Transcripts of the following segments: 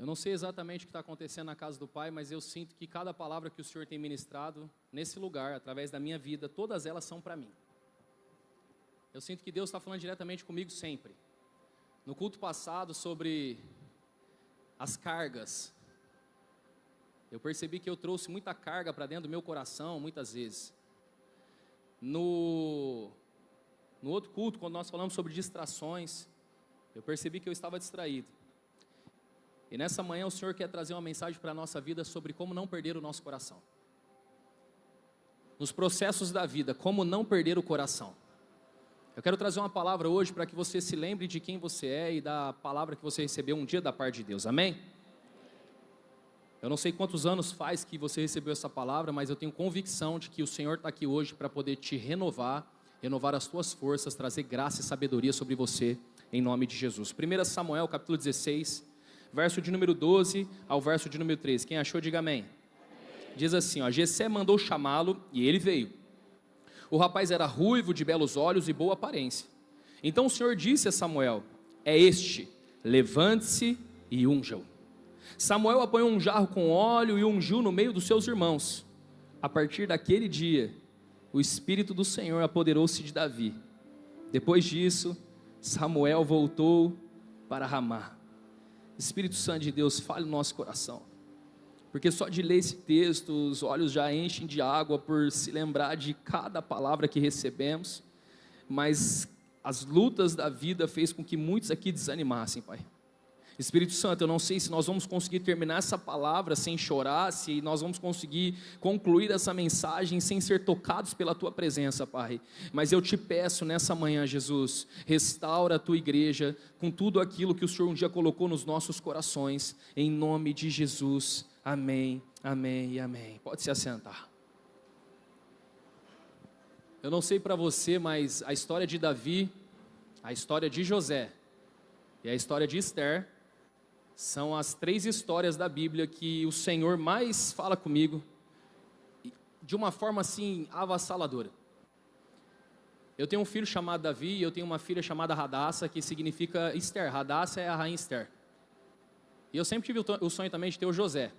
Eu não sei exatamente o que está acontecendo na casa do Pai, mas eu sinto que cada palavra que o Senhor tem ministrado nesse lugar, através da minha vida, todas elas são para mim. Eu sinto que Deus está falando diretamente comigo sempre. No culto passado, sobre as cargas, eu percebi que eu trouxe muita carga para dentro do meu coração, muitas vezes. No outro culto, quando nós falamos sobre distrações, eu percebi que eu estava distraído. E nessa manhã o Senhor quer trazer uma mensagem para a nossa vida sobre como não perder o nosso coração. Nos processos da vida, como não perder o coração. Eu quero trazer uma palavra hoje para que você se lembre de quem você é e da palavra que você recebeu um dia da parte de Deus, amém? Eu não sei quantos anos faz que você recebeu essa palavra, mas eu tenho convicção de que o Senhor está aqui hoje para poder te renovar as tuas forças, trazer graça e sabedoria sobre você, em nome de Jesus. 1 Samuel capítulo 16, verso de número 12 ao verso de número 13. Quem achou, diga amém. Diz assim, Jessé mandou chamá-lo e ele veio. O rapaz era ruivo, de belos olhos e boa aparência. Então o Senhor disse a Samuel, é este, levante-se e unja-o. Samuel apanhou um jarro com óleo e ungiu no meio dos seus irmãos. A partir daquele dia, o Espírito do Senhor apoderou-se de Davi. Depois disso, Samuel voltou para Ramá. Espírito Santo de Deus, fale no nosso coração, porque só de ler esse texto, os olhos já enchem de água por se lembrar de cada palavra que recebemos, mas as lutas da vida fez com que muitos aqui desanimassem, Pai. Espírito Santo, eu não sei se nós vamos conseguir terminar essa palavra sem chorar, se nós vamos conseguir concluir essa mensagem sem ser tocados pela Tua presença, Pai. Mas eu te peço nessa manhã, Jesus, restaura a Tua igreja com tudo aquilo que o Senhor um dia colocou nos nossos corações, em nome de Jesus. Amém, amém e amém. Pode se assentar. Eu não sei para você, mas a história de Davi, a história de José e a história de Esther são as 3 histórias da Bíblia que o Senhor mais fala comigo de uma forma assim avassaladora. Eu tenho um filho chamado Davi e eu tenho uma filha chamada Radassa, que significa Esther. Radassa é a rainha Esther. E eu sempre tive o sonho também de ter o José,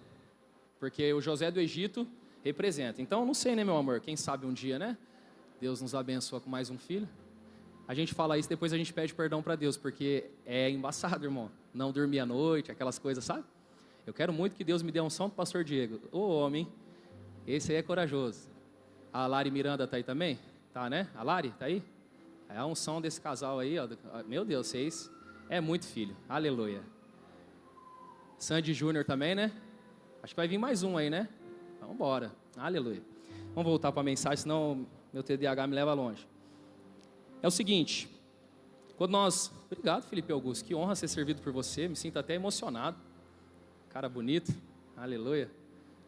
porque o José do Egito representa. Então, não sei, né, meu amor? Quem sabe um dia, né? Deus nos abençoa com mais um filho. A gente fala isso, depois a gente pede perdão para Deus, porque é embaçado, irmão. Não dormir à noite, aquelas coisas, sabe? Eu quero muito que Deus me dê a unção do pastor Diego. Ô homem, esse aí é corajoso. A Lari Miranda tá aí também? Tá, né? A Lari, tá aí? É a unção desse casal aí, ó. Meu Deus, vocês é muito filho. Aleluia. Sandy Júnior também, né? Acho que vai vir mais um aí, né? Vamos embora. Aleluia. Vamos voltar para a mensagem, senão meu TDAH me leva longe. É o seguinte, quando nós... Obrigado, Felipe Augusto, que honra ser servido por você, me sinto até emocionado. Cara bonito, aleluia.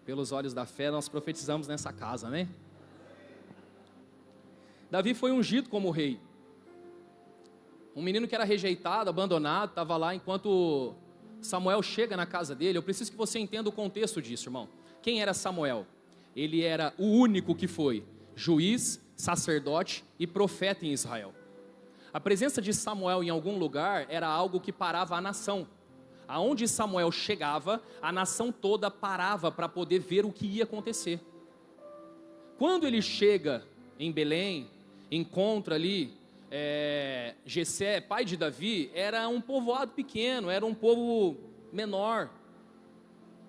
Pelos olhos da fé, nós profetizamos nessa casa, amém? Davi foi ungido como rei. Um menino que era rejeitado, abandonado, estava lá enquanto Samuel chega na casa dele. Eu preciso que você entenda o contexto disso, irmão. Quem era Samuel? Ele era o único que foi juiz, sacerdote e profeta em Israel. A presença de Samuel em algum lugar era algo que parava a nação. Aonde Samuel chegava, a nação toda parava para poder ver o que ia acontecer. Quando ele chega em Belém, encontra ali Jessé, pai de Davi, era um povoado pequeno, era um povo menor.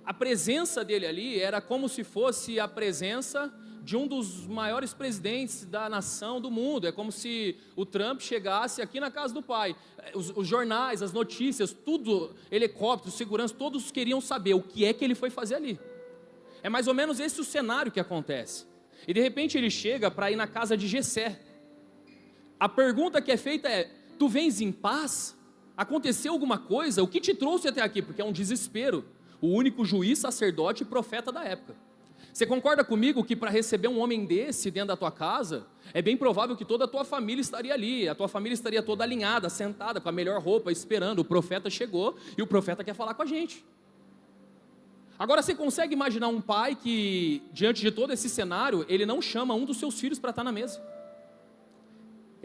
A presença dele ali era como se fosse a presença de um dos maiores presidentes da nação do mundo. É como se o Trump chegasse aqui na casa do pai. Os jornais, as notícias, tudo, helicópteros, segurança, todos queriam saber o que é que ele foi fazer ali. É mais ou menos esse o cenário que acontece. E de repente ele chega para ir na casa de Jessé. A pergunta que é feita é: tu vens em paz? Aconteceu alguma coisa? O que te trouxe até aqui? Porque é um desespero. O único juiz, sacerdote e profeta da época. Você concorda comigo que para receber um homem desse dentro da tua casa, é bem provável que toda a tua família estaria ali, a tua família estaria toda alinhada, sentada, com a melhor roupa, esperando. O profeta chegou e o profeta quer falar com a gente. Agora você consegue imaginar um pai que, diante de todo esse cenário, ele não chama um dos seus filhos para estar na mesa?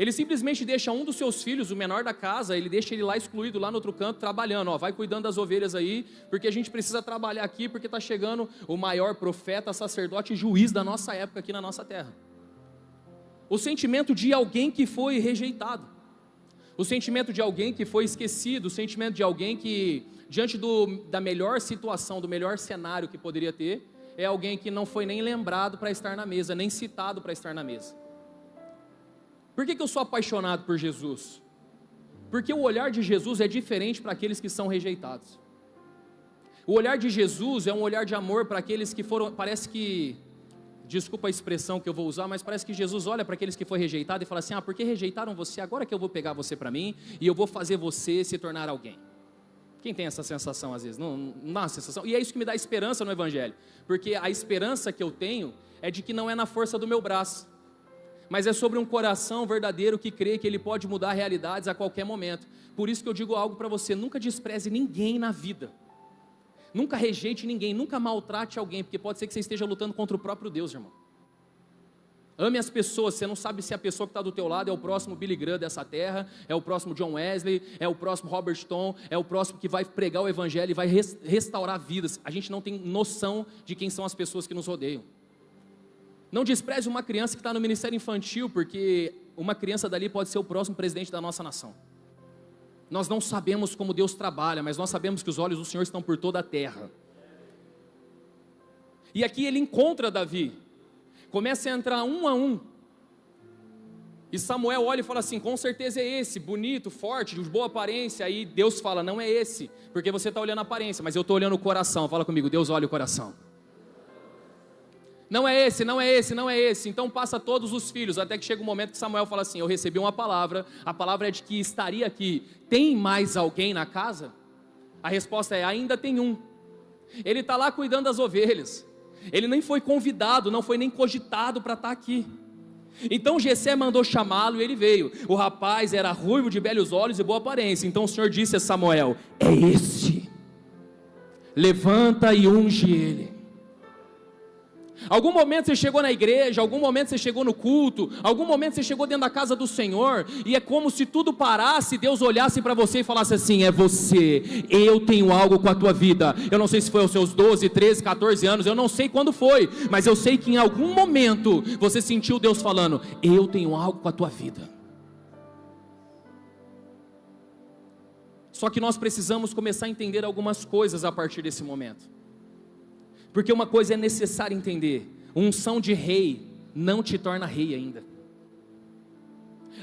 Ele simplesmente deixa um dos seus filhos, o menor da casa, ele deixa ele lá excluído, lá no outro canto, trabalhando, ó, vai cuidando das ovelhas aí, porque a gente precisa trabalhar aqui, porque está chegando o maior profeta, sacerdote e juiz da nossa época aqui na nossa terra. O sentimento de alguém que foi rejeitado, o sentimento de alguém que foi esquecido, o sentimento de alguém que, diante da melhor situação, do melhor cenário que poderia ter, é alguém que não foi nem lembrado para estar na mesa, nem citado para estar na mesa. Por que eu sou apaixonado por Jesus? Porque o olhar de Jesus é diferente para aqueles que são rejeitados. O olhar de Jesus é um olhar de amor para aqueles que foram, parece que, desculpa a expressão que eu vou usar, mas parece que Jesus olha para aqueles que foram rejeitados e fala assim, por que rejeitaram você? Agora que eu vou pegar você para mim e eu vou fazer você se tornar alguém. Quem tem essa sensação às vezes? Não dá uma sensação? E é isso que me dá esperança no Evangelho, porque a esperança que eu tenho é de que não é na força do meu braço, mas é sobre um coração verdadeiro que crê que ele pode mudar realidades a qualquer momento. Por isso que eu digo algo para você, nunca despreze ninguém na vida, nunca rejeite ninguém, nunca maltrate alguém, porque pode ser que você esteja lutando contra o próprio Deus, irmão. Ame as pessoas, você não sabe se a pessoa que está do teu lado é o próximo Billy Graham dessa terra, é o próximo John Wesley, é o próximo Robert Stone, é o próximo que vai pregar o Evangelho e vai restaurar vidas. A gente não tem noção de quem são as pessoas que nos rodeiam. Não despreze uma criança que está no ministério infantil, porque uma criança dali pode ser o próximo presidente da nossa nação. Nós não sabemos como Deus trabalha, mas nós sabemos que os olhos do Senhor estão por toda a terra. E aqui ele encontra Davi, começa a entrar um a um, e Samuel olha e fala assim, com certeza é esse, bonito, forte, de boa aparência. Aí Deus fala, não é esse, porque você está olhando a aparência, mas eu estou olhando o coração. Fala comigo, Deus olha o coração. Não é esse, não é esse, não é esse. Então passa todos os filhos, até que chega um momento que Samuel fala assim, eu recebi uma palavra, a palavra é de que estaria aqui. Tem mais alguém na casa? A resposta é, ainda tem um. Ele está lá cuidando das ovelhas. Ele nem foi convidado, não foi nem cogitado para estar aqui. Então Jessé mandou chamá-lo e ele veio. O rapaz era ruivo, de belos olhos e boa aparência. Então o Senhor disse a Samuel, é este. Levanta e unge ele. Algum momento você chegou na igreja, algum momento você chegou no culto, algum momento você chegou dentro da casa do Senhor, e é como se tudo parasse, Deus olhasse para você e falasse assim, é você, eu tenho algo com a tua vida. Eu não sei se foi aos seus 12, 13, 14 anos, eu não sei quando foi, mas eu sei que em algum momento você sentiu Deus falando, eu tenho algo com a tua vida. Só que nós precisamos começar a entender algumas coisas a partir desse momento. Porque uma coisa é necessário entender, unção de rei não te torna rei ainda.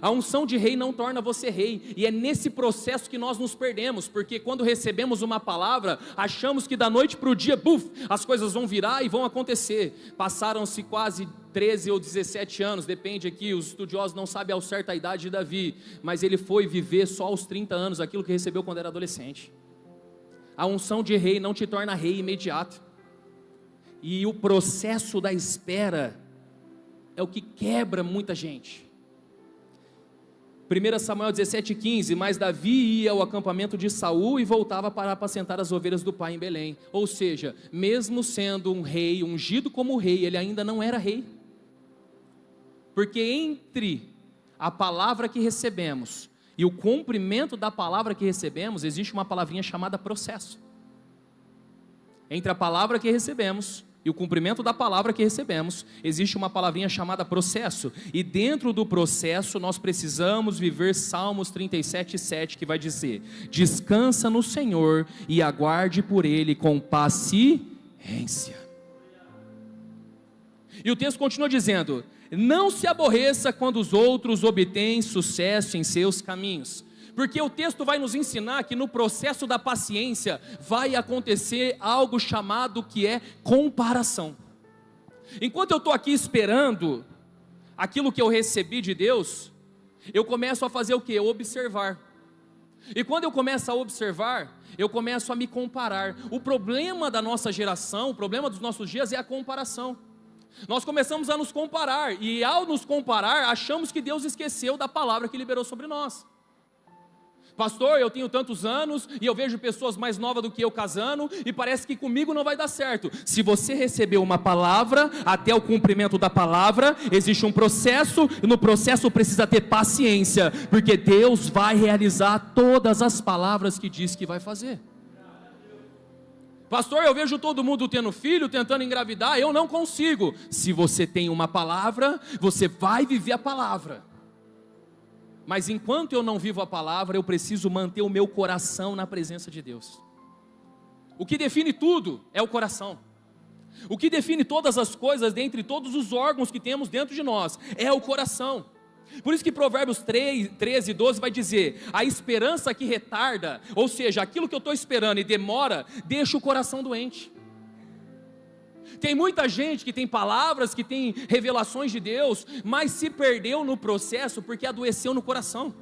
A unção de rei não torna você rei, e é nesse processo que nós nos perdemos, porque quando recebemos uma palavra, achamos que da noite para o dia, as coisas vão virar e vão acontecer. Passaram-se quase 13 ou 17 anos, depende aqui, os estudiosos não sabem ao certo a idade de Davi, mas ele foi viver só aos 30 anos, aquilo que recebeu quando era adolescente. A unção de rei não te torna rei imediato. E o processo da espera é o que quebra muita gente. 1 Samuel 17,15, mas Davi ia ao acampamento de Saul e voltava para apacentar as ovelhas do pai em Belém. Ou seja, mesmo sendo um rei, ungido como rei, ele ainda não era rei. Porque entre a palavra que recebemos e o cumprimento da palavra que recebemos, existe uma palavrinha chamada processo. Entre a palavra que recebemos e o cumprimento da palavra que recebemos, existe uma palavrinha chamada processo, e dentro do processo nós precisamos viver Salmos 37,7, que vai dizer, descansa no Senhor e aguarde por Ele com paciência. E o texto continua dizendo, não se aborreça quando os outros obtêm sucesso em seus caminhos. Porque o texto vai nos ensinar que no processo da paciência vai acontecer algo chamado que é comparação. Enquanto eu estou aqui esperando aquilo que eu recebi de Deus, eu começo a fazer o quê? Observar. E quando eu começo a observar, eu começo a me comparar. O problema da nossa geração, o problema dos nossos dias é a comparação. Nós começamos a nos comparar, e ao nos comparar, achamos que Deus esqueceu da palavra que liberou sobre nós. Pastor, eu tenho tantos anos e eu vejo pessoas mais novas do que eu casando e parece que comigo não vai dar certo. Se você recebeu uma palavra, até o cumprimento da palavra, existe um processo e no processo precisa ter paciência, porque Deus vai realizar todas as palavras que diz que vai fazer. Pastor, eu vejo todo mundo tendo filho, tentando engravidar, eu não consigo. Se você tem uma palavra, você vai viver a palavra. Mas enquanto eu não vivo a palavra, eu preciso manter o meu coração na presença de Deus. O que define tudo é o coração. O que define todas as coisas, dentre todos os órgãos que temos dentro de nós, é o coração. Por isso que Provérbios 13, 12 vai dizer: a esperança que retarda, ou seja, aquilo que eu estou esperando e demora, deixa o coração doente. Tem muita gente que tem palavras, que tem revelações de Deus, mas se perdeu no processo porque adoeceu no coração.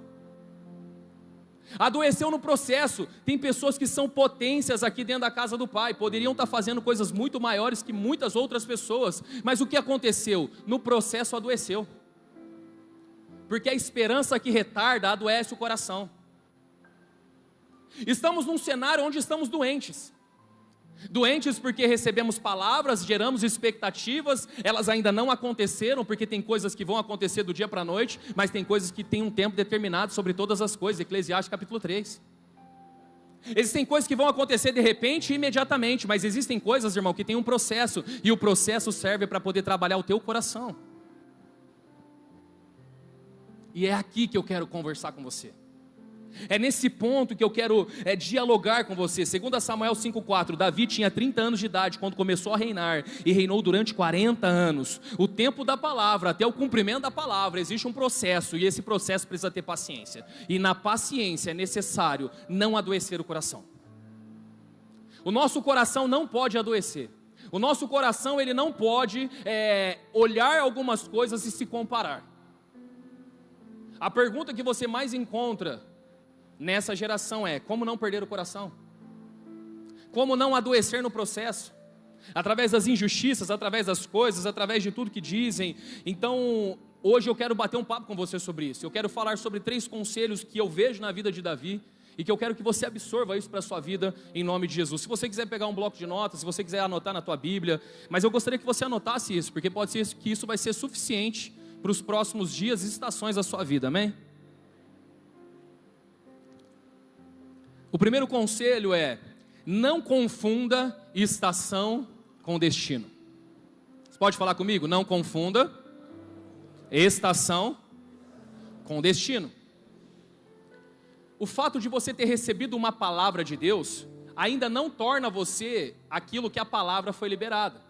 Adoeceu no processo. Tem pessoas que são potências aqui dentro da casa do Pai, poderiam estar fazendo coisas muito maiores que muitas outras pessoas, mas o que aconteceu? No processo adoeceu. Porque a esperança que retarda adoece o coração. Estamos num cenário onde estamos doentes. Doentes porque recebemos palavras, geramos expectativas, elas ainda não aconteceram, porque tem coisas que vão acontecer do dia para a noite, mas tem coisas que têm um tempo determinado sobre todas as coisas, Eclesiastes capítulo 3. Existem coisas que vão acontecer de repente e imediatamente, mas existem coisas, irmão, que tem um processo, e o processo serve para poder trabalhar o teu coração. E é aqui que eu quero conversar com você. É nesse ponto que eu quero dialogar com você. 2 Samuel 5,4, Davi tinha 30 anos de idade quando começou a reinar, e reinou durante 40 anos. O tempo da palavra, até o cumprimento da palavra, existe um processo, e esse processo precisa ter paciência. E na paciência é necessário não adoecer o coração. O nosso coração não pode adoecer. O nosso coração ele não pode olhar algumas coisas e se comparar. A pergunta que você mais encontra nessa geração é: como não perder o coração? Como não adoecer no processo? Através das injustiças, através das coisas, através de tudo que dizem. Então, hoje eu quero bater um papo com você sobre isso. Eu quero falar sobre 3 conselhos que eu vejo na vida de Davi e que eu quero que você absorva isso para a sua vida, em nome de Jesus. Se você quiser pegar um bloco de notas, se você quiser anotar na tua Bíblia, mas eu gostaria que você anotasse isso, porque pode ser que isso vai ser suficiente para os próximos dias e estações da sua vida, amém? O primeiro conselho é: não confunda estação com destino. Você pode falar comigo? Não confunda estação com destino. O fato de você ter recebido uma palavra de Deus ainda não torna você aquilo que a palavra foi liberada.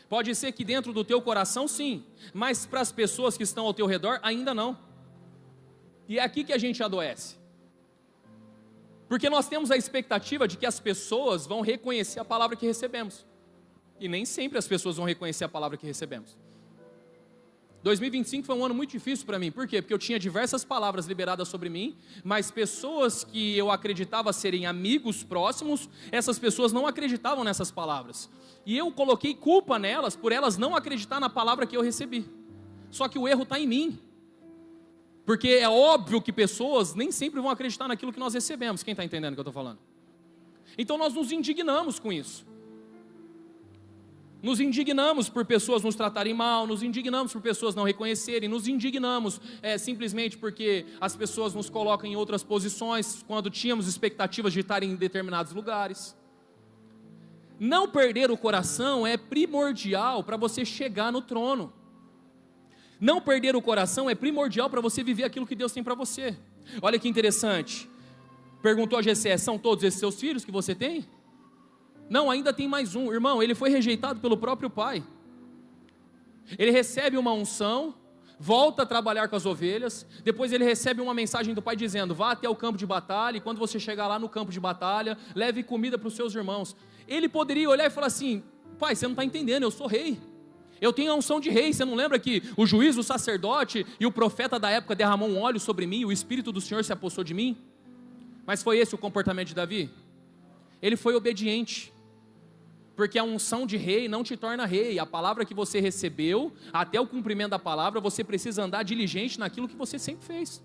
Pode ser que dentro do teu coração sim, mas para as pessoas que estão ao teu redor ainda não. E é aqui que a gente adoece. Porque nós temos a expectativa de que as pessoas vão reconhecer a palavra que recebemos. E nem sempre as pessoas vão reconhecer a palavra que recebemos. 2025 foi um ano muito difícil para mim. Por quê? Porque eu tinha diversas palavras liberadas sobre mim, mas pessoas que eu acreditava serem amigos próximos, essas pessoas não acreditavam nessas palavras. E eu coloquei culpa nelas por elas não acreditar na palavra que eu recebi. Só que o erro está em mim. Porque é óbvio que pessoas nem sempre vão acreditar naquilo que nós recebemos. Quem está entendendo o que eu estou falando? Então nós nos indignamos com isso. Nos indignamos por pessoas nos tratarem mal, nos indignamos por pessoas não reconhecerem, nos indignamos simplesmente porque as pessoas nos colocam em outras posições quando tínhamos expectativas de estar em determinados lugares. Não perder o coração é primordial para você chegar no trono. Não perder o coração é primordial para você viver aquilo que Deus tem para você. Olha que interessante. Perguntou a Jessé: são todos esses seus filhos que você tem? Não, ainda tem mais um. Irmão, ele foi rejeitado pelo próprio pai. Ele recebe uma unção, volta a trabalhar com as ovelhas, depois ele recebe uma mensagem do pai dizendo: vá até o campo de batalha, e quando você chegar lá no campo de batalha, leve comida para os seus irmãos. Ele poderia olhar e falar assim: pai, você não está entendendo, eu sou rei. Eu tenho a unção de rei. Você não lembra que o juiz, o sacerdote e o profeta da época derramou um óleo sobre mim, e o Espírito do Senhor se apossou de mim? Mas foi esse o comportamento de Davi? Ele foi obediente. Porque a unção de rei não te torna rei. A palavra que você recebeu, até o cumprimento da palavra, você precisa andar diligente naquilo que você sempre fez.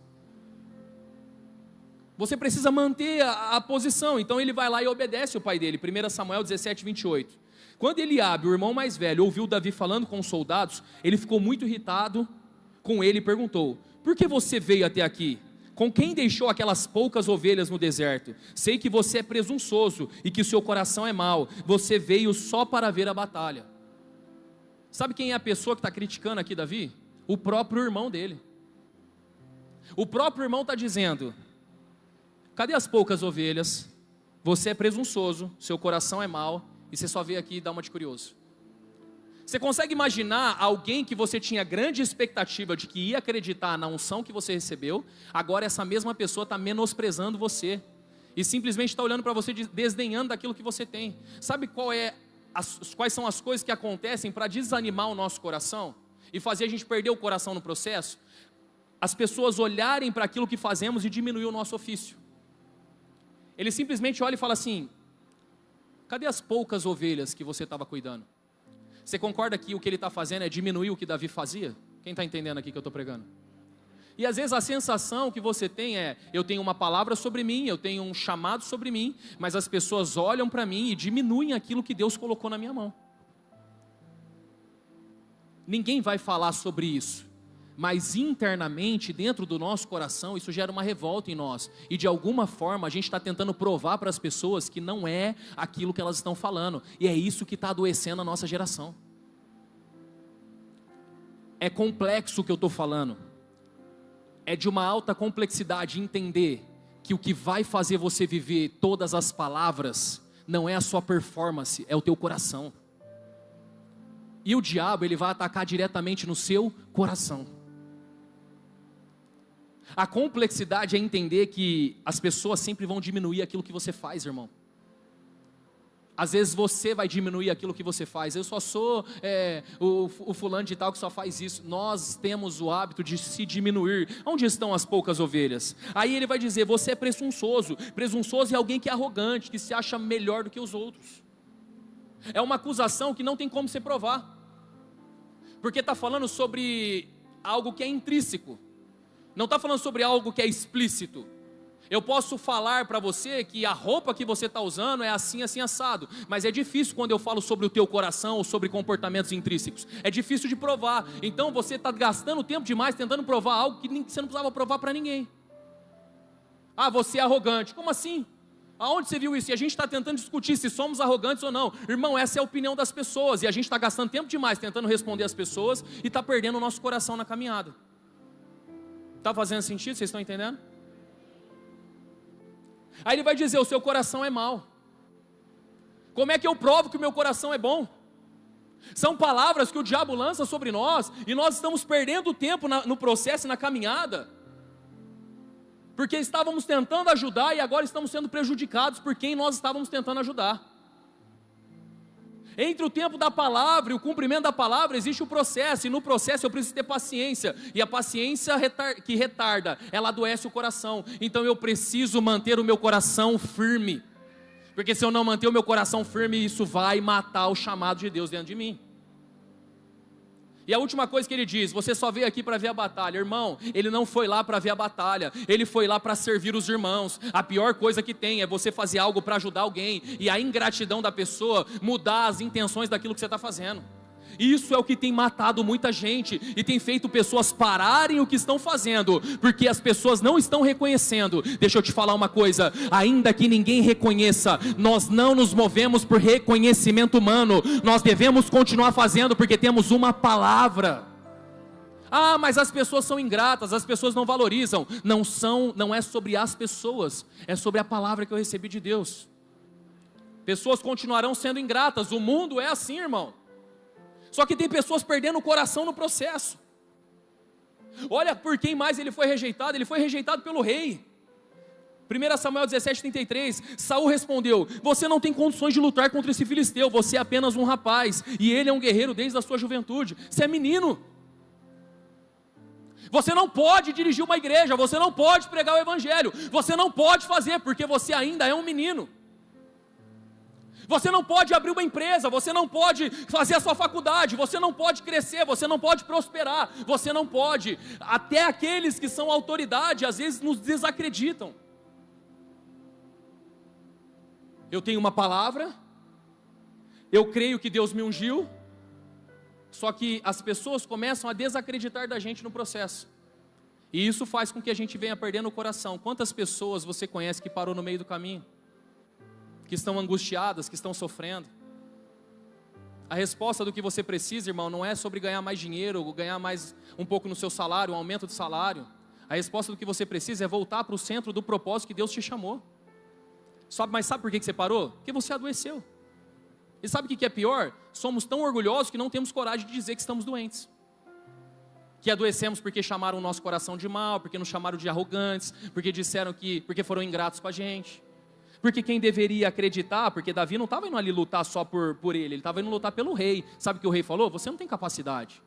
Você precisa manter a posição. Então ele vai lá e obedece o pai dele. 1 Samuel 17, 28. Quando Eliabe, o irmão mais velho, ouviu Davi falando com os soldados, ele ficou muito irritado com ele e perguntou: por que você veio até aqui? Com quem deixou aquelas poucas ovelhas no deserto? Sei que você é presunçoso e que o seu coração é mau. Você veio só para ver a batalha. Sabe quem é a pessoa que está criticando aqui Davi? O próprio irmão dele. O próprio irmão está dizendo: cadê as poucas ovelhas? Você é presunçoso, seu coração é mau e você só veio aqui dar uma de curioso. Você consegue imaginar alguém que você tinha grande expectativa de que ia acreditar na unção que você recebeu, agora essa mesma pessoa está menosprezando você e simplesmente está olhando para você desdenhando daquilo que você tem. Sabe quais são as coisas que acontecem para desanimar o nosso coração e fazer a gente perder o coração no processo? As pessoas olharem para aquilo que fazemos e diminuir o nosso ofício. Ele simplesmente olha e fala assim: cadê as poucas ovelhas que você estava cuidando? Você concorda que o que ele está fazendo é diminuir o que Davi fazia? Quem está entendendo aqui que eu estou pregando? E às vezes a sensação que você tem é: eu tenho uma palavra sobre mim, eu tenho um chamado sobre mim, mas as pessoas olham para mim e diminuem aquilo que Deus colocou na minha mão. Ninguém vai falar sobre isso, mas internamente, dentro do nosso coração, isso gera uma revolta em nós, e de alguma forma a gente está tentando provar para as pessoas que não é aquilo que elas estão falando, e é isso que está adoecendo a nossa geração. É complexo o que eu estou falando, é de uma alta complexidade entender que o que vai fazer você viver todas as palavras não é a sua performance, é o teu coração. E o diabo, ele vai atacar diretamente no seu coração. A complexidade é entender que as pessoas sempre vão diminuir aquilo que você faz, irmão. Às vezes você vai diminuir aquilo que você faz. Eu só sou o fulano de tal que só faz isso. Nós temos o hábito de se diminuir. Onde estão as poucas ovelhas? Aí ele vai dizer: você é presunçoso. Presunçoso é alguém que é arrogante, que se acha melhor do que os outros. É uma acusação que não tem como se provar, porque está falando sobre algo que é intrínseco, não está falando sobre algo que é explícito. Eu posso falar para você que a roupa que você está usando é assim, assim, assado, mas é difícil quando eu falo sobre o teu coração ou sobre comportamentos intrínsecos, é difícil de provar. Então você está gastando tempo demais tentando provar algo que você não precisava provar para ninguém. Ah, você é arrogante. Como assim? Aonde você viu isso? E a gente está tentando discutir se somos arrogantes ou não. Irmão, essa é a opinião das pessoas, e a gente está gastando tempo demais tentando responder as pessoas, e está perdendo o nosso coração na caminhada. Está fazendo sentido? Vocês estão entendendo? Aí ele vai dizer: o seu coração é mau. Como é que eu provo que o meu coração é bom? São palavras que o diabo lança sobre nós, e nós estamos perdendo tempo no processo, na caminhada, porque estávamos tentando ajudar e agora estamos sendo prejudicados por quem nós estávamos tentando ajudar. Entre o tempo da palavra e o cumprimento da palavra existe o processo, e no processo eu preciso ter paciência, e a paciência que retarda, ela adoece o coração. Então eu preciso manter o meu coração firme, porque se eu não manter o meu coração firme, isso vai matar o chamado de Deus dentro de mim. E a última coisa que ele diz: você só veio aqui para ver a batalha. Irmão, ele não foi lá para ver a batalha, ele foi lá para servir os irmãos. A pior coisa que tem é você fazer algo para ajudar alguém, e a ingratidão da pessoa mudar as intenções daquilo que você está fazendo. Isso é o que tem matado muita gente, e tem feito pessoas pararem o que estão fazendo, porque as pessoas não estão reconhecendo. Deixa eu te falar uma coisa: ainda que ninguém reconheça, nós não nos movemos por reconhecimento humano, nós devemos continuar fazendo porque temos uma palavra. Ah, mas as pessoas são ingratas, as pessoas não valorizam. Não é sobre as pessoas, é sobre a palavra que eu recebi de Deus. Pessoas continuarão sendo ingratas, o mundo é assim, irmão. Só que tem pessoas perdendo o coração no processo. Olha por quem mais ele foi rejeitado pelo rei. 1 Samuel 17:33, Saul respondeu: você não tem condições de lutar contra esse filisteu, você é apenas um rapaz, e ele é um guerreiro desde a sua juventude, você é menino. Você não pode dirigir uma igreja, você não pode pregar o evangelho, você não pode fazer, porque você ainda é um menino. Você não pode abrir uma empresa, você não pode fazer a sua faculdade, você não pode crescer, você não pode prosperar, você não pode. Até aqueles que são autoridade às vezes nos desacreditam. Eu tenho uma palavra, eu creio que Deus me ungiu, só que as pessoas começam a desacreditar da gente no processo. E isso faz com que a gente venha perdendo o coração. Quantas pessoas você conhece que parou no meio do caminho? Que estão angustiadas, que estão sofrendo? A resposta do que você precisa, irmão, não é sobre ganhar mais dinheiro, ou ganhar mais um pouco no seu salário, um aumento de salário. A resposta do que você precisa é voltar para o centro do propósito que Deus te chamou. Mas sabe por que você parou? Porque você adoeceu. E sabe o que é pior? Somos tão orgulhosos que não temos coragem de dizer que estamos doentes. Que adoecemos porque chamaram o nosso coração de mal, porque nos chamaram de arrogantes, porque disseram porque foram ingratos com a gente. Porque quem deveria acreditar, porque Davi não estava indo ali lutar só por ele estava indo lutar pelo rei. Sabe o que o rei falou? Você não tem capacidade.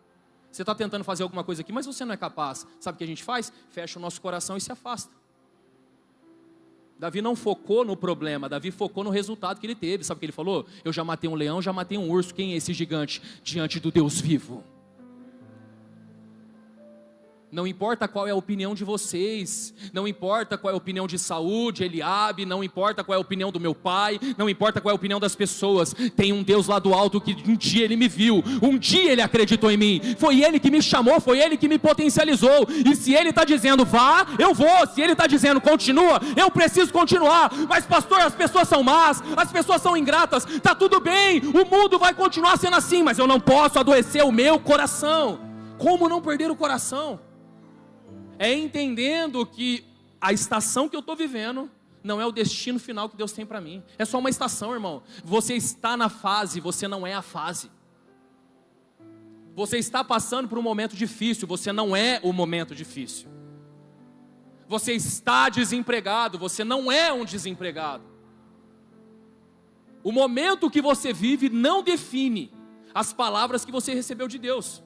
Você está tentando fazer alguma coisa aqui, mas você não é capaz. Sabe o que a gente faz? Fecha o nosso coração e se afasta. Davi não focou no problema, Davi focou no resultado que ele teve. Sabe o que ele falou? Eu já matei um leão, já matei um urso. Quem é esse gigante diante do Deus vivo? Não importa qual é a opinião de vocês, não importa qual é a opinião de Saúl, de Eliabe, não importa qual é a opinião do meu pai, não importa qual é a opinião das pessoas. Tem um Deus lá do alto que um dia Ele me viu, um dia Ele acreditou em mim, foi Ele que me chamou, foi Ele que me potencializou. E se Ele está dizendo vá, eu vou. Se Ele está dizendo continua, eu preciso continuar. Mas pastor, as pessoas são más, as pessoas são ingratas, está tudo bem, o mundo vai continuar sendo assim, mas eu não posso adoecer o meu coração. Como não perder o coração? É entendendo que a estação que eu estou vivendo não é o destino final que Deus tem para mim. É só uma estação, irmão. Você está na fase, você não é a fase. Você está passando por um momento difícil, você não é o momento difícil. Você está desempregado, você não é um desempregado. O momento que você vive não define as palavras que você recebeu de Deus.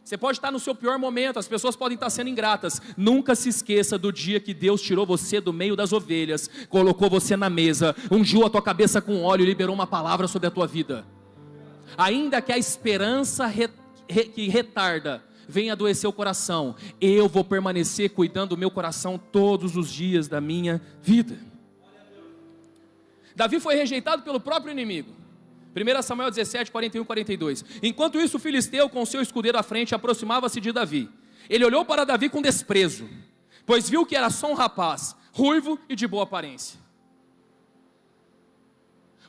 Você pode estar no seu pior momento, as pessoas podem estar sendo ingratas. Nunca se esqueça do dia que Deus tirou você do meio das ovelhas, colocou você na mesa, ungiu a tua cabeça com óleo e liberou uma palavra sobre a tua vida. Ainda que a esperança que retarda venha adoecer o coração, eu vou permanecer cuidando do meu coração todos os dias da minha vida. Davi foi rejeitado pelo próprio inimigo. 1 Samuel 17, 41 e 42. Enquanto isso, o filisteu, com seu escudeiro à frente, aproximava-se de Davi. Ele olhou para Davi com desprezo, pois viu que era só um rapaz, ruivo e de boa aparência.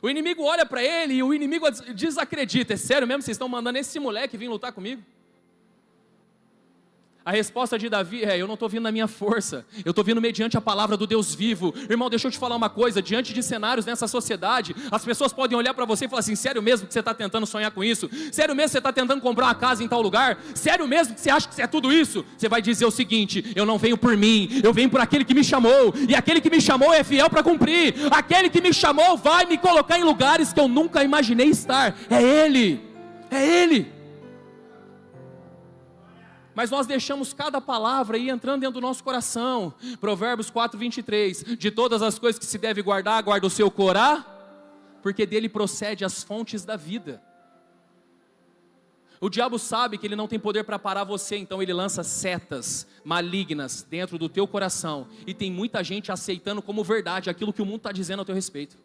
O inimigo olha para ele e o inimigo desacredita. É sério mesmo? Vocês estão mandando esse moleque vir lutar comigo? A resposta de Davi é: eu não estou vindo na minha força, eu estou vindo mediante a palavra do Deus vivo. Irmão, deixa eu te falar uma coisa, diante de cenários nessa sociedade, as pessoas podem olhar para você e falar assim: sério mesmo que você está tentando sonhar com isso? Sério mesmo que você está tentando comprar uma casa em tal lugar? Sério mesmo que você acha que você é tudo isso? Você vai dizer o seguinte: eu não venho por mim, eu venho por aquele que me chamou, e aquele que me chamou é fiel para cumprir. Aquele que me chamou vai me colocar em lugares que eu nunca imaginei estar. É Ele, é Ele. Mas nós deixamos cada palavra ir entrando dentro do nosso coração. Provérbios 4, 23. De todas as coisas que se deve guardar, guarda o seu coração, porque dele procede as fontes da vida. O diabo sabe que ele não tem poder para parar você, então ele lança setas malignas dentro do teu coração. E tem muita gente aceitando como verdade aquilo que o mundo está dizendo a teu respeito.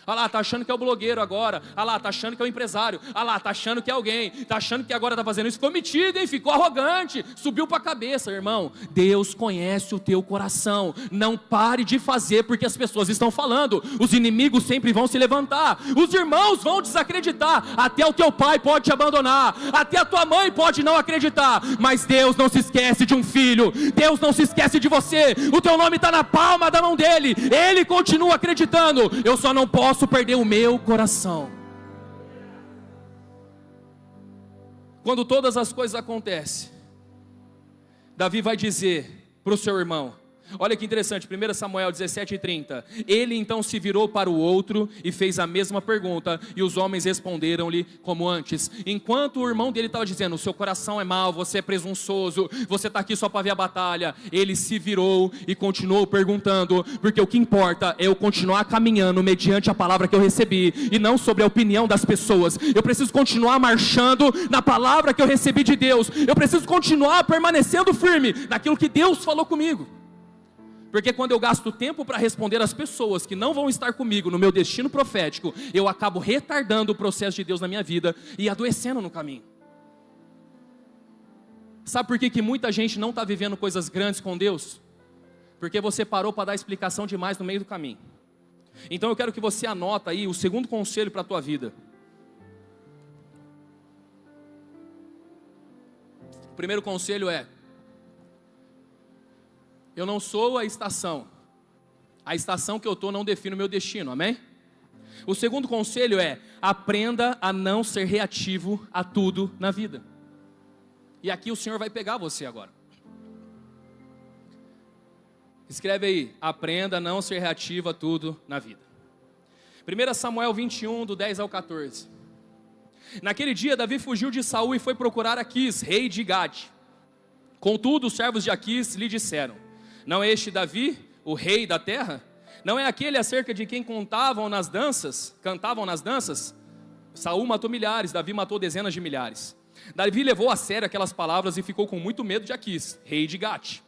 Ah lá, tá achando que é o blogueiro agora. Ah lá, tá achando que é o empresário. Ah lá, tá achando que é alguém. Tá achando que agora tá fazendo isso. Ficou metido, hein? Ficou arrogante. Subiu para a cabeça, irmão. Deus conhece o teu coração. Não pare de fazer porque as pessoas estão falando. Os inimigos sempre vão se levantar. Os irmãos vão desacreditar. Até o teu pai pode te abandonar. Até a tua mãe pode não acreditar. Mas Deus não se esquece de um filho. Deus não se esquece de você. O teu nome está na palma da mão dele. Ele continua acreditando. Eu só não posso perder o meu coração. Quando todas as coisas acontecem, Davi vai dizer para o seu irmão, olha que interessante, 1 Samuel 17:30. Ele então se virou para o outro e fez a mesma pergunta, e os homens responderam-lhe como antes. Enquanto o irmão dele estava dizendo: o seu coração é mau, você é presunçoso, você está aqui só para ver a batalha, ele se virou e continuou perguntando, porque o que importa é eu continuar caminhando mediante a palavra que eu recebi, e não sobre a opinião das pessoas. Eu preciso continuar marchando na palavra que eu recebi de Deus. Eu preciso continuar permanecendo firme naquilo que Deus falou comigo. Porque quando eu gasto tempo para responder às pessoas que não vão estar comigo no meu destino profético, eu acabo retardando o processo de Deus na minha vida e adoecendo no caminho. Sabe por que muita gente não está vivendo coisas grandes com Deus? Porque você parou para dar explicação demais no meio do caminho. Então eu quero que você anota aí o segundo conselho para a tua vida. O primeiro conselho é: eu não sou a estação que eu estou não define o meu destino, amém? O segundo conselho é: aprenda a não ser reativo a tudo na vida. E aqui o Senhor vai pegar você agora. Escreve aí: aprenda a não ser reativo a tudo na vida. 1 Samuel 21, do 10 ao 14. Naquele dia Davi fugiu de Saul e foi procurar Aquis, rei de Gade. Contudo, os servos de Aquis lhe disseram: não é este Davi, o rei da terra? Não é aquele acerca de quem cantavam nas danças? Saul matou milhares, Davi matou dezenas de milhares. Davi levou a sério aquelas palavras e ficou com muito medo de Aquis, rei de Gate.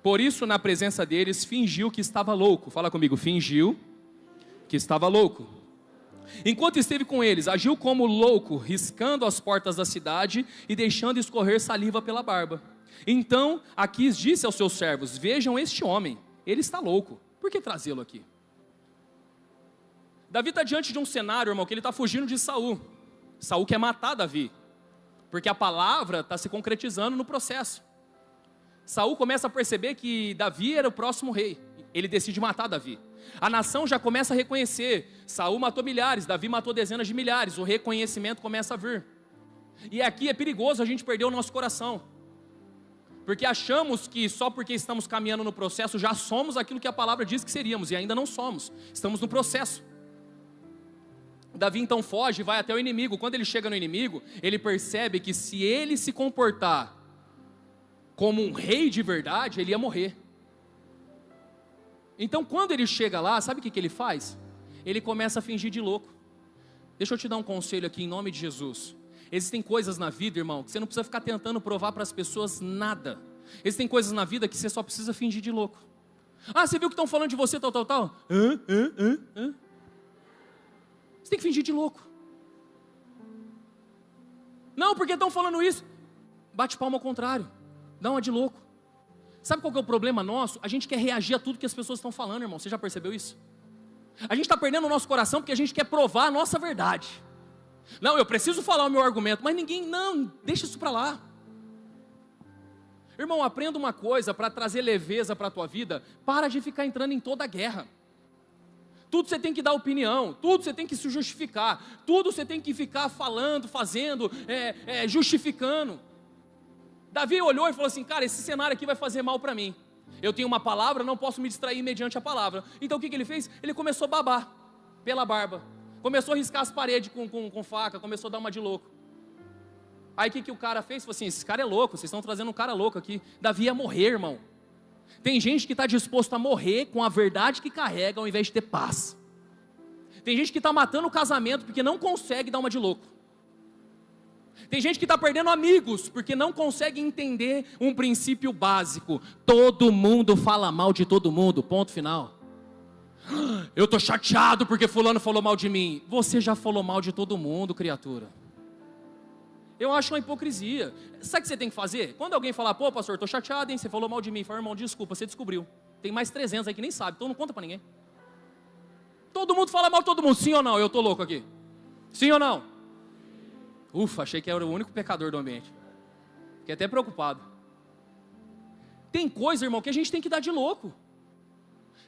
Por isso, na presença deles, fingiu que estava louco. Fala comigo: fingiu que estava louco. Enquanto esteve com eles, agiu como louco, riscando as portas da cidade e deixando escorrer saliva pela barba. Então Aquis disse aos seus servos: vejam este homem, ele está louco, por que trazê-lo aqui? Davi está diante de um cenário, irmão, que ele está fugindo de Saul. Saul quer matar Davi, porque a palavra está se concretizando no processo. Saul começa a perceber que Davi era o próximo rei, ele decide matar Davi. A nação já começa a reconhecer: Saul matou milhares, Davi matou dezenas de milhares. O reconhecimento começa a vir. E aqui é perigoso a gente perder o nosso coração, porque achamos que só porque estamos caminhando no processo já somos aquilo que a palavra diz que seríamos, e ainda não somos, estamos no processo. Davi então foge e vai até o inimigo. Quando ele chega no inimigo, ele percebe que se ele se comportar como um rei de verdade, ele ia morrer. Então quando ele chega lá, sabe o que ele faz? Ele começa a fingir de louco. Deixa eu te dar um conselho aqui em nome de Jesus. Existem coisas na vida, irmão, que você não precisa ficar tentando provar para as pessoas nada. Existem coisas na vida que você só precisa fingir de louco. Ah, você viu que estão falando de você, tal. Você tem que fingir de louco. Não, porque estão falando isso. Bate palma ao contrário. Dá uma de louco. Sabe qual que é o problema nosso? A gente quer reagir a tudo que as pessoas estão falando, irmão. Você já percebeu isso? A gente está perdendo o nosso coração porque a gente quer provar a nossa verdade. Não, eu preciso falar o meu argumento, mas ninguém, não, deixa isso para lá. Irmão, aprenda uma coisa para trazer leveza para a tua vida: para de ficar entrando em toda a guerra. Tudo você tem que dar opinião, tudo você tem que se justificar, tudo você tem que ficar falando, fazendo, justificando. Davi olhou e falou assim: cara, esse cenário aqui vai fazer mal para mim. Eu tenho uma palavra, não posso me distrair mediante a palavra. Então o que ele fez? Ele começou a babar pela barba. Começou a riscar as paredes com faca, começou a dar uma de louco. Aí o que o cara fez? Falou assim: esse cara é louco, vocês estão trazendo um cara louco aqui. Davi ia morrer, irmão. Tem gente que está disposto a morrer com a verdade que carrega ao invés de ter paz. Tem gente que está matando o casamento porque não consegue dar uma de louco. Tem gente que está perdendo amigos porque não consegue entender um princípio básico: todo mundo fala mal de todo mundo, ponto final. Eu estou chateado porque fulano falou mal de mim. Você já falou mal de todo mundo, criatura. Eu acho uma hipocrisia. Sabe o que você tem que fazer? Quando alguém falar: pô, pastor, estou chateado, hein? Você falou mal de mim. Fala: irmão, desculpa, você descobriu. Tem mais 300 aí que nem sabe, então não conta para ninguém. Todo mundo fala mal de todo mundo, sim ou não? Eu estou louco aqui. Sim ou não? Ufa, achei que era o único pecador do ambiente. Fiquei até preocupado. Tem coisa, irmão, que a gente tem que dar de louco.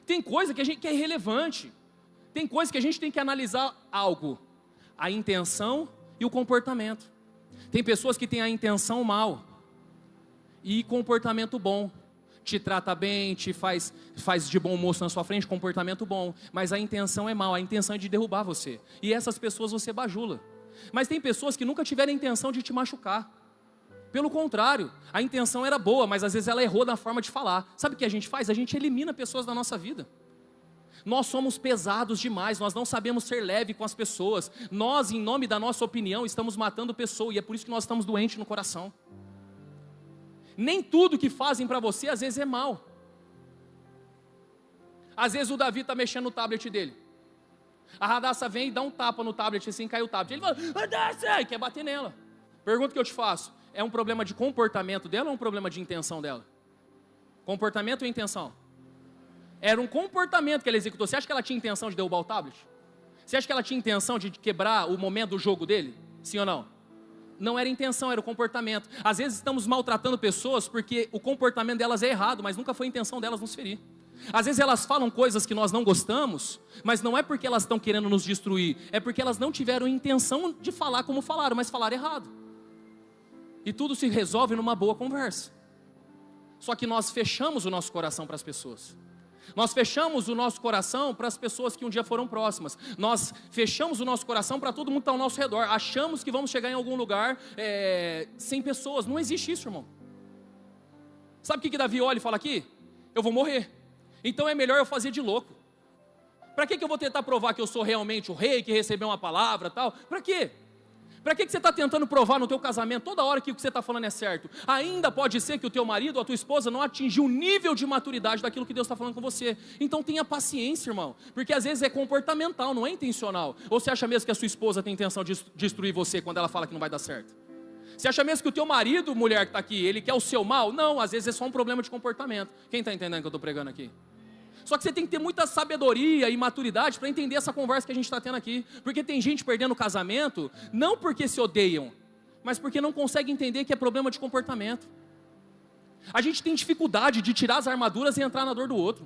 Tem coisa que é irrelevante. Tem coisa que a gente tem que analisar algo: a intenção e o comportamento. Tem pessoas que têm a intenção mal e comportamento bom. Te trata bem, te faz de bom moço na sua frente, comportamento bom. Mas a intenção é mal, a intenção é de derrubar você. E essas pessoas você bajula. Mas tem pessoas que nunca tiveram a intenção de te machucar. Pelo contrário, a intenção era boa, mas às vezes ela errou na forma de falar. Sabe o que a gente faz? A gente elimina pessoas da nossa vida. Nós somos pesados demais, nós não sabemos ser leve com as pessoas. Nós, em nome da nossa opinião, estamos matando pessoas, e é por isso que nós estamos doentes no coração. Nem tudo que fazem para você às vezes é mal. Às vezes o Davi está mexendo no tablet dele. A Radassa vem e dá um tapa no tablet, assim, cai o tablet. Ele fala, Radassa, e quer bater nela. Pergunta que eu te faço, é um problema de comportamento dela ou um problema de intenção dela? Comportamento ou intenção? Era um comportamento que ela executou. Você acha que ela tinha intenção de derrubar o tablet? Você acha que ela tinha intenção de quebrar o momento do jogo dele? Sim ou não? Não era intenção, era o comportamento. Às vezes estamos maltratando pessoas porque o comportamento delas é errado, mas nunca foi a intenção delas nos ferir. Às vezes elas falam coisas que nós não gostamos, mas não é porque elas estão querendo nos destruir, é porque elas não tiveram intenção de falar como falaram, mas falaram errado. E tudo se resolve numa boa conversa. Só que nós fechamos o nosso coração para as pessoas. Nós fechamos o nosso coração para as pessoas que um dia foram próximas. Nós fechamos o nosso coração para todo mundo que está ao nosso redor. Achamos que vamos chegar em algum lugar sem pessoas. Não existe isso, irmão. Sabe o que Davi olha e fala aqui? Eu vou morrer. Então é melhor eu fazer de louco. Para que eu vou tentar provar que eu sou realmente o rei, que recebeu uma palavra e tal? Para quê? Para que você está tentando provar no teu casamento toda hora que o que você está falando é certo? Ainda pode ser que o teu marido ou a tua esposa não atingiu o nível de maturidade daquilo que Deus está falando com você. Então tenha paciência, irmão. Porque às vezes é comportamental, não é intencional. Ou você acha mesmo que a sua esposa tem intenção de destruir você quando ela fala que não vai dar certo? Você acha mesmo que o teu marido, mulher que está aqui, ele quer o seu mal? Não, às vezes é só um problema de comportamento. Quem está entendendo o que eu estou pregando aqui? Só que você tem que ter muita sabedoria e maturidade para entender essa conversa que a gente está tendo aqui. Porque tem gente perdendo o casamento, não porque se odeiam, mas porque não conseguem entender que é problema de comportamento. A gente tem dificuldade de tirar as armaduras e entrar na dor do outro.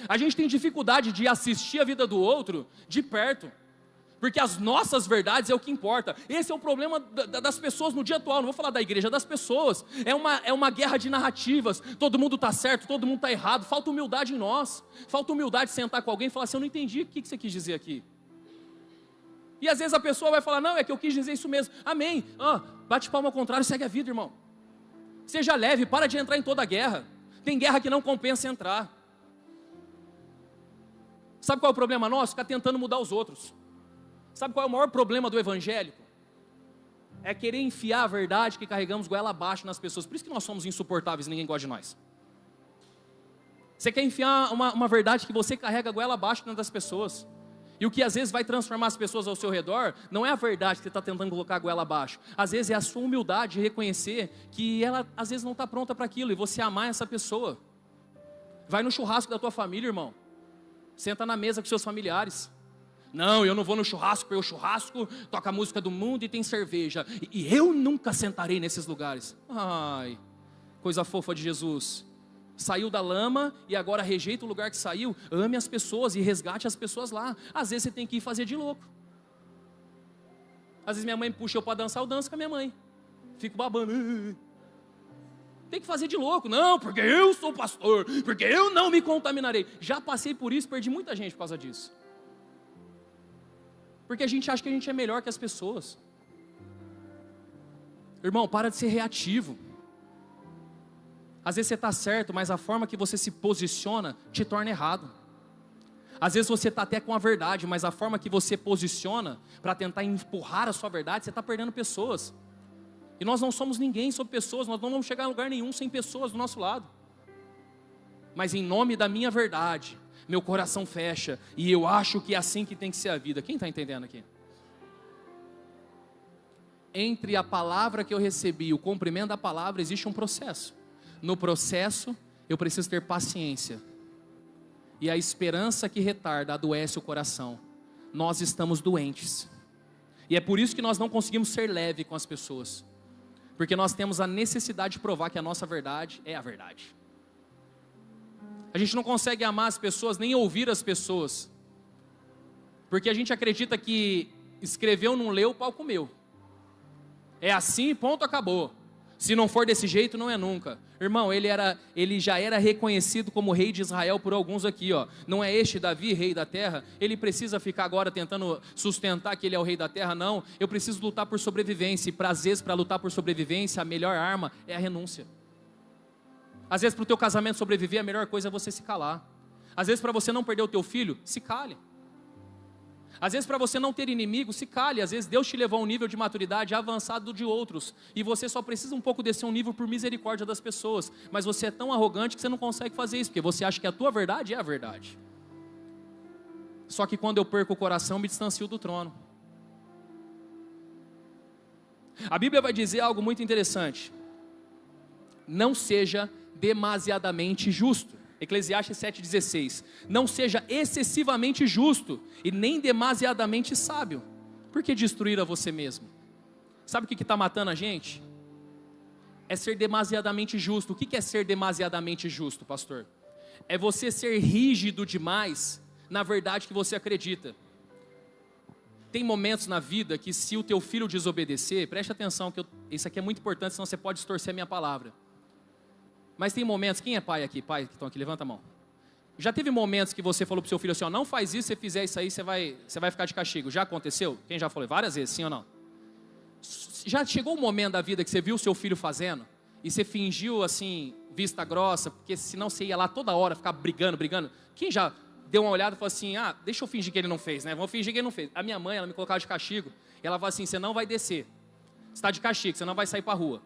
A gente tem dificuldade de assistir a vida do outro de perto. Porque as nossas verdades é o que importa. Esse é o problema das pessoas no dia atual. Não vou falar da igreja, das pessoas. É uma guerra de narrativas. Todo mundo está certo, todo mundo está errado. Falta humildade em nós. Falta humildade de sentar com alguém e falar assim, eu não entendi o que você quis dizer aqui. E às vezes a pessoa vai falar, não, é que eu quis dizer isso mesmo. Amém. Bate palma ao contrário, segue a vida, irmão. Seja leve, para de entrar em toda guerra. Tem guerra que não compensa entrar. Sabe qual é o problema nosso? Ficar tentando mudar os outros. Sabe qual é o maior problema do evangélico? É querer enfiar a verdade que carregamos goela abaixo nas pessoas. Por isso que nós somos insuportáveis e ninguém gosta de nós. Você quer enfiar uma verdade que você carrega goela abaixo dentro das pessoas. E o que às vezes vai transformar as pessoas ao seu redor, não é a verdade que você está tentando colocar a goela abaixo. Às vezes é a sua humildade de reconhecer que ela às vezes não está pronta para aquilo. E você amar essa pessoa. Vai no churrasco da tua família, irmão. Senta na mesa com seus familiares. Não, eu não vou no churrasco, porque o churrasco toca a música do mundo e tem cerveja. E eu nunca sentarei nesses lugares. Ai, coisa fofa de Jesus. Saiu da lama e agora rejeita o lugar que saiu. Ame as pessoas e resgate as pessoas lá. Às vezes você tem que ir fazer de louco. Às vezes minha mãe puxa eu para dançar, eu danço com a minha mãe. Fico babando. Tem que fazer de louco. Não, porque eu sou pastor, porque eu não me contaminarei. Já passei por isso, perdi muita gente por causa disso. Porque a gente acha que a gente é melhor que as pessoas. Irmão, para de ser reativo. Às vezes você está certo, mas a forma que você se posiciona te torna errado. Às vezes você está até com a verdade, mas a forma que você posiciona para tentar empurrar a sua verdade, você está perdendo pessoas. E nós não somos ninguém sobre pessoas, nós não vamos chegar a lugar nenhum sem pessoas do nosso lado. Mas em nome da minha verdade, meu coração fecha, e eu acho que é assim que tem que ser a vida. Quem está entendendo aqui? Entre a palavra que eu recebi e o cumprimento da palavra, existe um processo. No processo, eu preciso ter paciência. E a esperança que retarda adoece o coração. Nós estamos doentes. E é por isso que nós não conseguimos ser leve com as pessoas. Porque nós temos a necessidade de provar que a nossa verdade é a verdade. A gente não consegue amar as pessoas, nem ouvir as pessoas. Porque a gente acredita que escreveu, não leu, o pau comeu. É assim, ponto, acabou. Se não for desse jeito, não é nunca. Irmão, ele já era reconhecido como rei de Israel por alguns aqui, ó. Não é este Davi, rei da terra? Ele precisa ficar agora tentando sustentar que ele é o rei da terra? Não, eu preciso lutar por sobrevivência. E às vezes, para lutar por sobrevivência, a melhor arma é a renúncia. Às vezes para o teu casamento sobreviver, a melhor coisa é você se calar. Às vezes para você não perder o teu filho, se cale. Às vezes, para você não ter inimigo, se cale. Às vezes Deus te levou a um nível de maturidade avançado de outros, e você só precisa um pouco descer um nível por misericórdia das pessoas. Mas você é tão arrogante que você não consegue fazer isso, porque você acha que a tua verdade é a verdade. Só que quando eu perco o coração, me distancio do trono. A Bíblia vai dizer algo muito interessante: não seja demasiadamente justo. Eclesiastes 7,16. Não seja excessivamente justo e nem demasiadamente sábio. Por que destruir a você mesmo? Sabe o que está matando a gente? É ser demasiadamente justo. O que é ser demasiadamente justo, pastor? É você ser rígido demais na verdade que você acredita. Tem momentos na vida que, se o teu filho desobedecer, preste atenção, isso aqui é muito importante, senão você pode distorcer a minha palavra. Mas tem momentos, quem é pai aqui? Pai que estão aqui, levanta a mão. Já teve momentos que você falou para o seu filho assim, ó, não faz isso, se você fizer isso aí, você vai ficar de castigo. Já aconteceu? Quem já falou? Várias vezes, sim ou não? Já chegou um momento da vida que você viu o seu filho fazendo, e você fingiu assim, vista grossa, porque senão você ia lá toda hora ficar brigando. Quem já deu uma olhada e falou assim, deixa eu fingir que ele não fez, né? Vamos fingir que ele não fez. A minha mãe, ela me colocava de castigo, e ela falou assim, você não vai descer, você está de castigo, você não vai sair para a rua.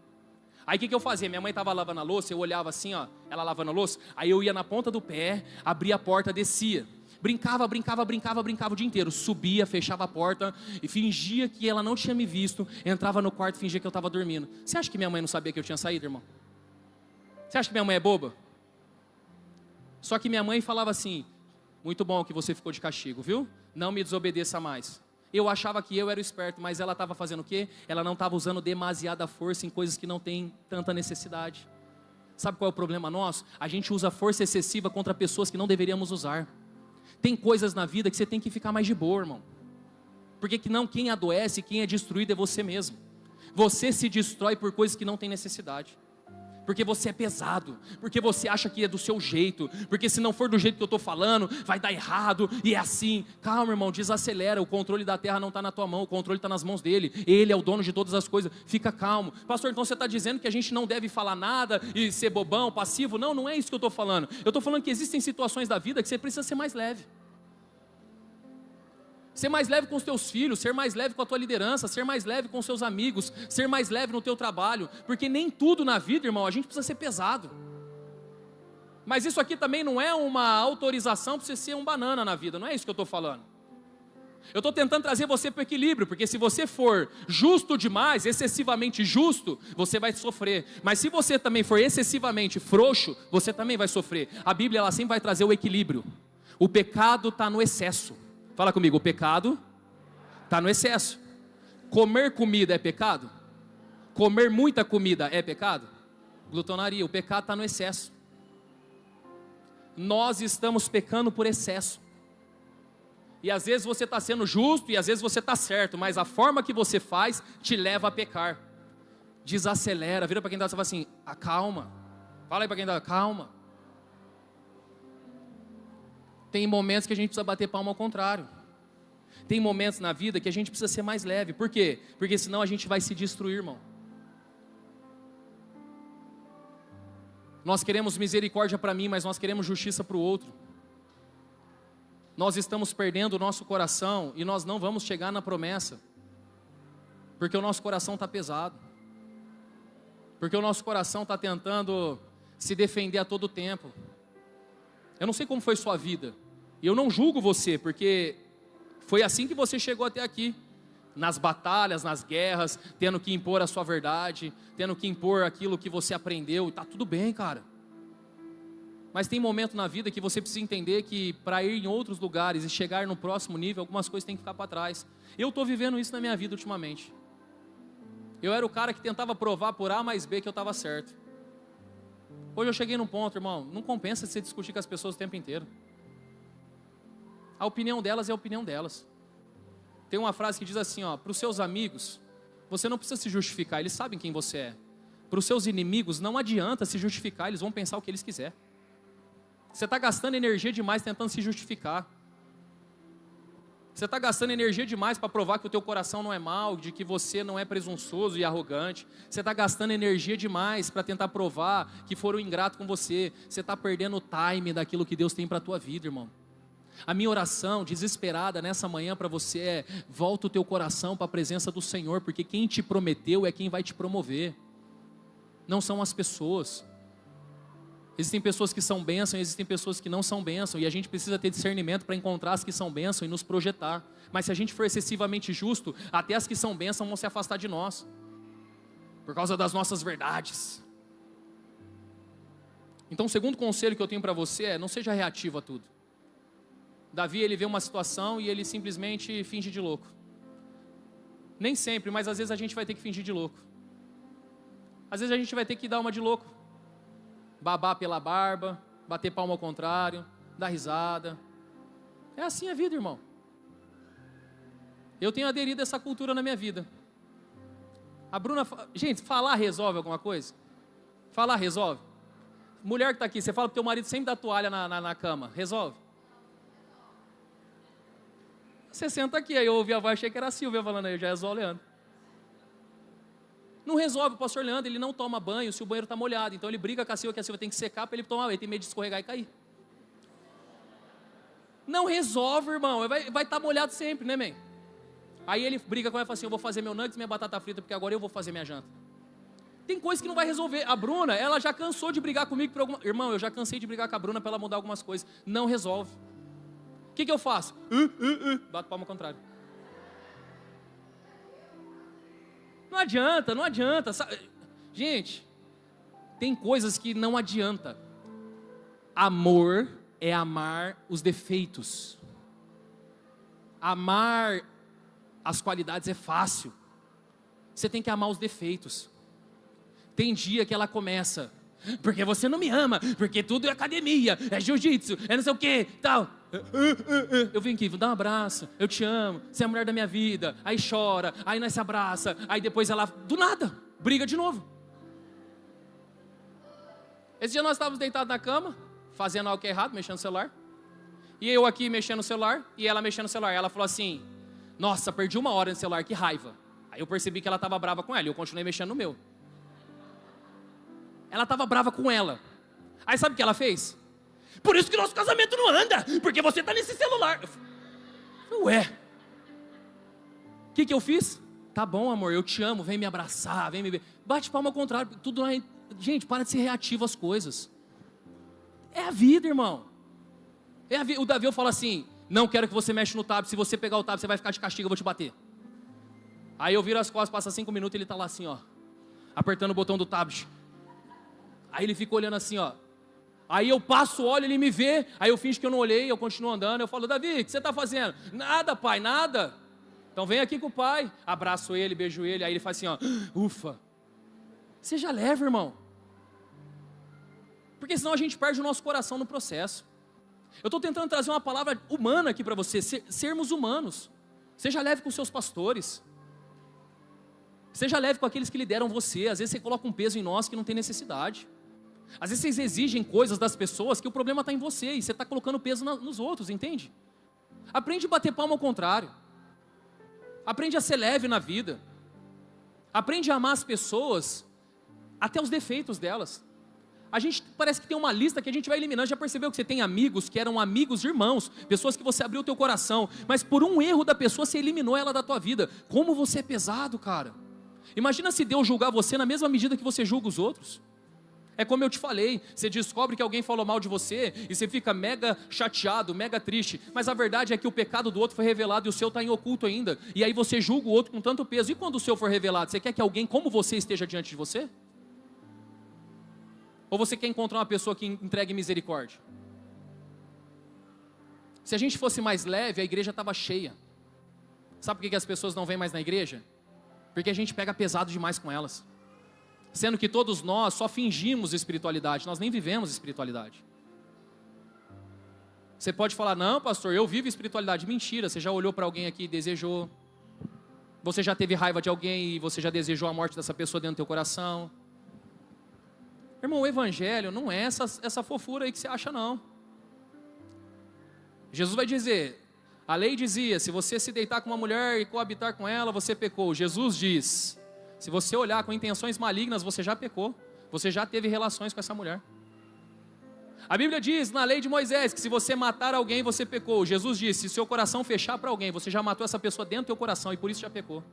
Aí o que eu fazia? Minha mãe estava lavando a louça, eu olhava assim, ó, ela lavando a louça, aí eu ia na ponta do pé, abria a porta, descia. Brincava o dia inteiro. Subia, fechava a porta e fingia que ela não tinha me visto, entrava no quarto e fingia que eu estava dormindo. Você acha que minha mãe não sabia que eu tinha saído, irmão? Você acha que minha mãe é boba? Só que minha mãe falava assim, muito bom que você ficou de castigo, viu? Não me desobedeça mais. Eu achava que eu era o esperto, mas ela estava fazendo o quê? Ela não estava usando demasiada força em coisas que não tem tanta necessidade. Sabe qual é o problema nosso? A gente usa força excessiva contra pessoas que não deveríamos usar. Tem coisas na vida que você tem que ficar mais de boa, irmão. Porque quem adoece, quem é destruído é você mesmo. Você se destrói por coisas que não tem necessidade. Porque você é pesado, porque você acha que é do seu jeito, porque se não for do jeito que eu estou falando, vai dar errado, e é assim. Calma, irmão, desacelera, o controle da terra não está na tua mão, o controle está nas mãos dele, ele é o dono de todas as coisas, fica calmo. Pastor, então você está dizendo que a gente não deve falar nada e ser bobão, passivo? Não, não é isso que eu estou falando. Eu estou falando que existem situações da vida que você precisa ser mais leve. Ser mais leve com os teus filhos, ser mais leve com a tua liderança, ser mais leve com os seus amigos, ser mais leve no teu trabalho, porque nem tudo na vida, irmão, a gente precisa ser pesado. Mas isso aqui também não é uma autorização para você ser um banana na vida, não é isso que eu estou falando. Eu estou tentando trazer você para o equilíbrio, porque se você for justo demais, excessivamente justo, você vai sofrer. Mas se você também for excessivamente frouxo, você também vai sofrer. A Bíblia, ela sempre vai trazer o equilíbrio. O pecado está no excesso. Fala comigo, o pecado está no excesso. Comer comida é pecado? Comer muita comida é pecado? Glutonaria, o pecado está no excesso. Nós estamos pecando por excesso. E às vezes você está sendo justo e às vezes você está certo, mas a forma que você faz te leva a pecar. Desacelera, vira para quem está e fala assim, acalma. Fala aí para quem está, calma. Tem momentos que a gente precisa bater palma ao contrário. Tem momentos na vida que a gente precisa ser mais leve. Por quê? Porque senão a gente vai se destruir, irmão. Nós queremos misericórdia para mim, mas nós queremos justiça para o outro. Nós estamos perdendo o nosso coração e nós não vamos chegar na promessa. Porque o nosso coração está pesado. Porque o nosso coração está tentando se defender a todo tempo. Eu não sei como foi sua vida, e eu não julgo você, porque foi assim que você chegou até aqui, nas batalhas, nas guerras, tendo que impor a sua verdade, tendo que impor aquilo que você aprendeu, está tudo bem, cara. Mas tem momento na vida que você precisa entender que para ir em outros lugares e chegar no próximo nível, algumas coisas têm que ficar para trás. Eu estou vivendo isso na minha vida ultimamente. Eu era o cara que tentava provar por A mais B que eu estava certo. Hoje eu cheguei num ponto, irmão, não compensa você discutir com as pessoas o tempo inteiro. A opinião delas é a opinião delas. Tem uma frase que diz assim, para os seus amigos, você não precisa se justificar, eles sabem quem você é. Para os seus inimigos, não adianta se justificar, eles vão pensar o que eles quiserem. Você está gastando energia demais tentando se justificar. Você está gastando energia demais para provar que o teu coração não é mau, de que você não é presunçoso e arrogante. Você está gastando energia demais para tentar provar que foram ingratos com você. Você está perdendo o time daquilo que Deus tem para a tua vida, irmão. A minha oração desesperada nessa manhã para você é: volta o teu coração para a presença do Senhor, porque quem te prometeu é quem vai te promover, não são as pessoas. Existem pessoas que são bênção e existem pessoas que não são bênção, e a gente precisa ter discernimento para encontrar as que são bênção e nos projetar. Mas se a gente for excessivamente justo, até as que são bênção vão se afastar de nós, por causa das nossas verdades. Então o segundo conselho que eu tenho para você é: não seja reativo a tudo. Davi, ele vê uma situação e ele simplesmente finge de louco. Nem sempre, mas às vezes a gente vai ter que fingir de louco. Às vezes a gente vai ter que dar uma de louco, babar pela barba, bater palma ao contrário, dar risada. É assim a vida, irmão. Eu tenho aderido a essa cultura na minha vida. A Bruna, gente, falar resolve alguma coisa? Falar resolve? Mulher que está aqui, você fala para o teu marido sempre dar toalha na cama, resolve? Você senta aqui, aí eu ouvi a voz, achei que era a Silvia falando aí, já é só o Leandro. Não resolve, o pastor Leandro, ele não toma banho se o banheiro está molhado, então ele briga com a Silvia, que a Silvia tem que secar para ele tomar banho, ele tem medo de escorregar e cair. Não resolve, irmão, vai estar molhado sempre, né, man? Aí ele briga com ela e fala assim: eu vou fazer meu nuggets e minha batata frita, porque agora eu vou fazer minha janta. Tem coisa que não vai resolver. A Bruna, ela já cansou de brigar comigo por alguma... Irmão, eu já cansei de brigar com a Bruna para ela mudar algumas coisas. Não resolve. O que eu faço? Bato palma ao contrário. Não adianta, não adianta. Gente, tem coisas que não adianta. Amor é amar os defeitos. Amar as qualidades é fácil. Você tem que amar os defeitos. Tem dia que ela começa: porque você não me ama, porque tudo é academia, é jiu-jitsu, é não sei o que, tal. Eu vim aqui, vou dar um abraço, eu te amo, você é a mulher da minha vida. Aí chora, aí nós se abraça, aí depois ela, do nada, briga de novo. Esse dia nós estávamos deitados na cama, fazendo algo que é errado, mexendo no celular. E eu aqui mexendo no celular, e ela mexendo no celular. Ela falou assim: nossa, perdi 1 hora no celular, que raiva. Aí eu percebi que ela estava brava com ela, e eu continuei mexendo no meu. Ela estava brava com ela. Aí sabe o que ela fez? Por isso que nosso casamento não anda, porque você está nesse celular. Ué, o que eu fiz? Tá bom, amor, eu te amo, vem me abraçar, vem me... Bate palma ao contrário, tudo lá. Gente, para de ser reativo às coisas. É a vida, irmão. É a vida. O Davi fala assim: não quero que você mexa no tablet, se você pegar o tablet você vai ficar de castigo, eu vou te bater. Aí eu viro as costas, passa 5 minutos e ele está lá assim, ó, apertando o botão do tablet. Aí ele fica olhando assim, ó. Aí eu passo, olho, ele me vê. Aí eu finjo que eu não olhei, eu continuo andando. Eu falo: Davi, o que você está fazendo? Nada, pai, nada. Então vem aqui com o pai. Abraço ele, beijo ele. Aí ele faz assim, ó, ufa. Seja leve, irmão. Porque senão a gente perde o nosso coração no processo. Eu estou tentando trazer uma palavra humana aqui para você. Sermos humanos. Seja leve com seus pastores. Seja leve com aqueles que lideram você. Às vezes você coloca um peso em nós que não tem necessidade. Às vezes vocês exigem coisas das pessoas que o problema está em você e você está colocando peso nos outros, entende? Aprende a bater palma ao contrário. Aprende a ser leve na vida. Aprende a amar as pessoas, até os defeitos delas. A gente parece que tem uma lista que a gente vai eliminando. Já percebeu que você tem amigos que eram amigos irmãos, pessoas que você abriu o teu coração, mas por um erro da pessoa você eliminou ela da tua vida. Como você é pesado, cara. Imagina se Deus julgar você na mesma medida que você julga os outros. É como eu te falei, você descobre que alguém falou mal de você e você fica mega chateado, mega triste, mas a verdade é que o pecado do outro foi revelado e o seu está em oculto ainda, e aí você julga o outro com tanto peso. E quando o seu for revelado, você quer que alguém como você esteja diante de você? Ou você quer encontrar uma pessoa que entregue misericórdia? Se a gente fosse mais leve, a igreja estava cheia. Sabe por que as pessoas não vêm mais na igreja? Porque a gente pega pesado demais com elas. Sendo que todos nós só fingimos espiritualidade, nós nem vivemos espiritualidade. Você pode falar: não, pastor, eu vivo espiritualidade. Mentira, você já olhou para alguém aqui e desejou. Você já teve raiva de alguém e você já desejou a morte dessa pessoa dentro do teu coração. Irmão, o evangelho não é essa fofura aí que você acha, não. Jesus vai dizer, a lei dizia, se você se deitar com uma mulher e coabitar com ela, você pecou. Jesus diz, se você olhar com intenções malignas, você já pecou. Você já teve relações com essa mulher. A Bíblia diz na lei de Moisés que se você matar alguém, você pecou. Jesus disse, se seu coração fechar para alguém, você já matou essa pessoa dentro do teu coração e por isso já pecou.